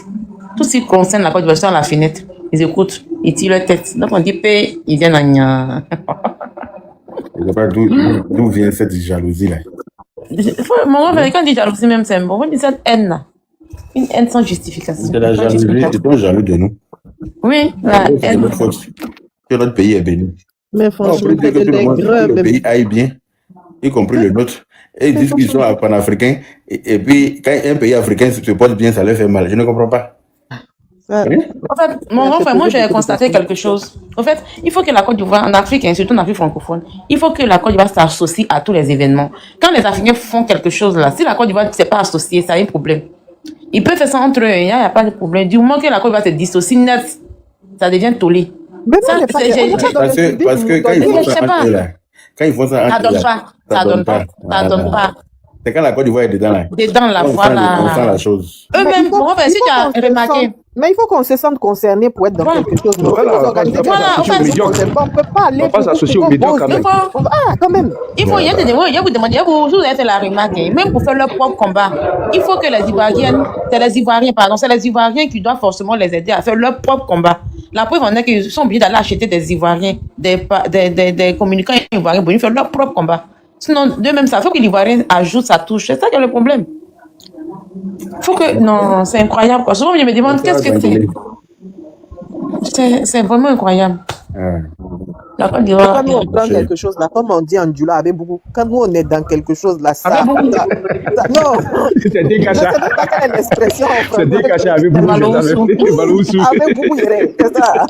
Tout ce qui concerne la Côte d'Ivoire, sur la fenêtre. Ils écoutent, ils tirent leur tête. Donc on dit paix, ils viennent à. Je ne sais pas d'où vient cette jalousie là. Mon frère, quand on dit jalousie, même c'est bon. On dit cette haine là. Une haine sans justification. C'est la jalousie, c'est toi jaloux de nous. Oui, la C'est haine. notre faute que notre pays est béni. Mais On franchement, peut dire que c'est tout le des monde, que grèves. le pays aille bien, y compris le nôtre. Et ils disent qu'ils sont panafricains. Et puis, quand un pays africain se porte bien, ça leur fait mal. Je ne comprends pas. Oui? En fait, mon grand frère, moi j'ai constaté quelque chose. En fait, il faut que la Côte d'Ivoire, en Afrique, et surtout en Afrique francophone, il faut que la Côte d'Ivoire s'associe à tous les événements. Quand les Africains font quelque chose là, si la Côte d'Ivoire ne s'est pas associée, ça a un problème. Ils peuvent faire ça entre eux, il n'y a pas de problème. Du moment que la Côte d'Ivoire se dissocie net, ça devient tollé. Mais Ça, non, j'ai pas- c'est- j'ai- on n'est pas dans le public, Parce que vous quand ils donnez- font je sais ça pas. entre eux, là, quand ils font ça Ça entre eux, donne là, pas, ça donne pas, ça donne pas. C'est quand la Côte d'Ivoire est dedans là. Dedans la On foi sent la là. chose. Mais Eux-mêmes, il faut- mon frère, il si faut tu as qu'on se remarqué, sente- Mais il faut qu'on se sente concerné pour être dans Voilà. quelque chose. Voilà, Nous organiser voilà, quelque en fait, chose, on peut pas aller on va pas pour- s'associer pour aux médias qu'on quand bosse. même. Ah, quand même. il faut, il y a des il y a vous demander, vous avez fait la remarque, hein, même pour faire leur propre combat, il faut que les Ivoiriennes, c'est les Ivoiriens qui doivent forcément les aider à faire leur propre combat. La preuve en est qu'ils sont obligés d'aller acheter des Ivoiriens, des communicants ivoiriens pour faire leur propre combat. Sinon, d'eux-mêmes, ça faut que l'Ivoirien ajoute sa touche. C'est ça qui est le problème. Faut que, non, c'est incroyable, quoi. Souvent, je me demande qu'est-ce que c'est vraiment incroyable. La Côte d'Ivoire. Quand nous on prend quelque chose là, comme on dit en Djoula, avec beaucoup, quand nous on est dans quelque chose là, ça. Avec beaucoup. Non, C'est décaché. je sais même pas quelle est l'expression en C'est français. décaché avec beaucoup Baloussou. Avec beaucoup, c'est ça.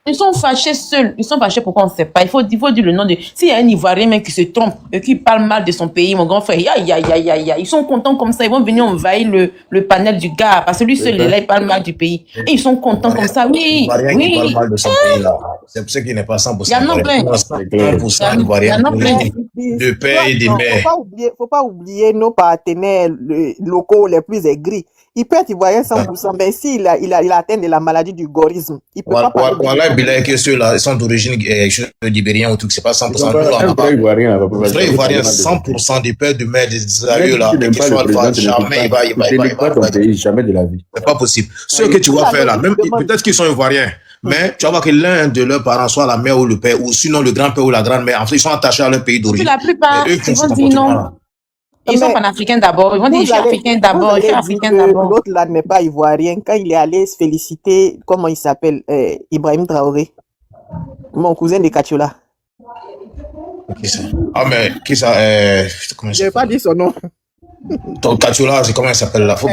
Ils sont fâchés seuls. Ils sont fâchés pourquoi on ne sait pas. Il faut dire le nom de. S'il y a un Ivoirien même qui se trompe et qui parle mal de son pays, mon grand frère, ils sont contents comme ça. Ils vont venir envahir le panel du gars parce que lui seul, il est là, il parle mal du pays. Et ils sont contents comme ça. Oui, Ivoirien qui parle oui. mal de son pays là. C'est pour ça qu'il n'est pas 100% Il y en a plein. Ivoirien. 100% Il y Ivoirien. en a plein. De père et de mère. Faut pas oublier nos partenaires locaux les plus aigris. Il peut être ivoirien 100%, mais s'il il a atteint de la maladie du gorisme, il peut pas parler de- Voilà, Bilal, que ceux-là, ils sont d'origine libérienne ou tout, c'est pas 100%. Nous, là, on n'a pas. Un Ivoirien, Les vrais Ivoiriens, 100% des pères, de mères, des sérieux là, Même qui pas sont le alpha, président, jamais il va. tu n'aimes pas ton pays, jamais de la vie. C'est pas possible. Ce que tu vas faire là, même peut-être qu'ils sont ivoiriens, mais tu vas voir que l'un de leurs parents, soit la mère ou le père, ou sinon le grand-père ou la grand-mère, en fait, ils sont attachés à leur pays Puis d'origine. la plupart, Et eux qui ils ont vont ce dire non. comportement-là. Ils sont Mais- panafricains d'abord. Ils vont dire je suis africain d'abord, je suis africain que d'abord. l'autre là n'est pas ivoirien. Quand il est allé se féliciter, comment il s'appelle, Ibrahim Traoré, mon cousin de Kachiola. Qui ça? Ah, mais qui ça? Comment Je ça vais pas dire son nom. Ton Kachola, c'est comment il s'appelle là? Faut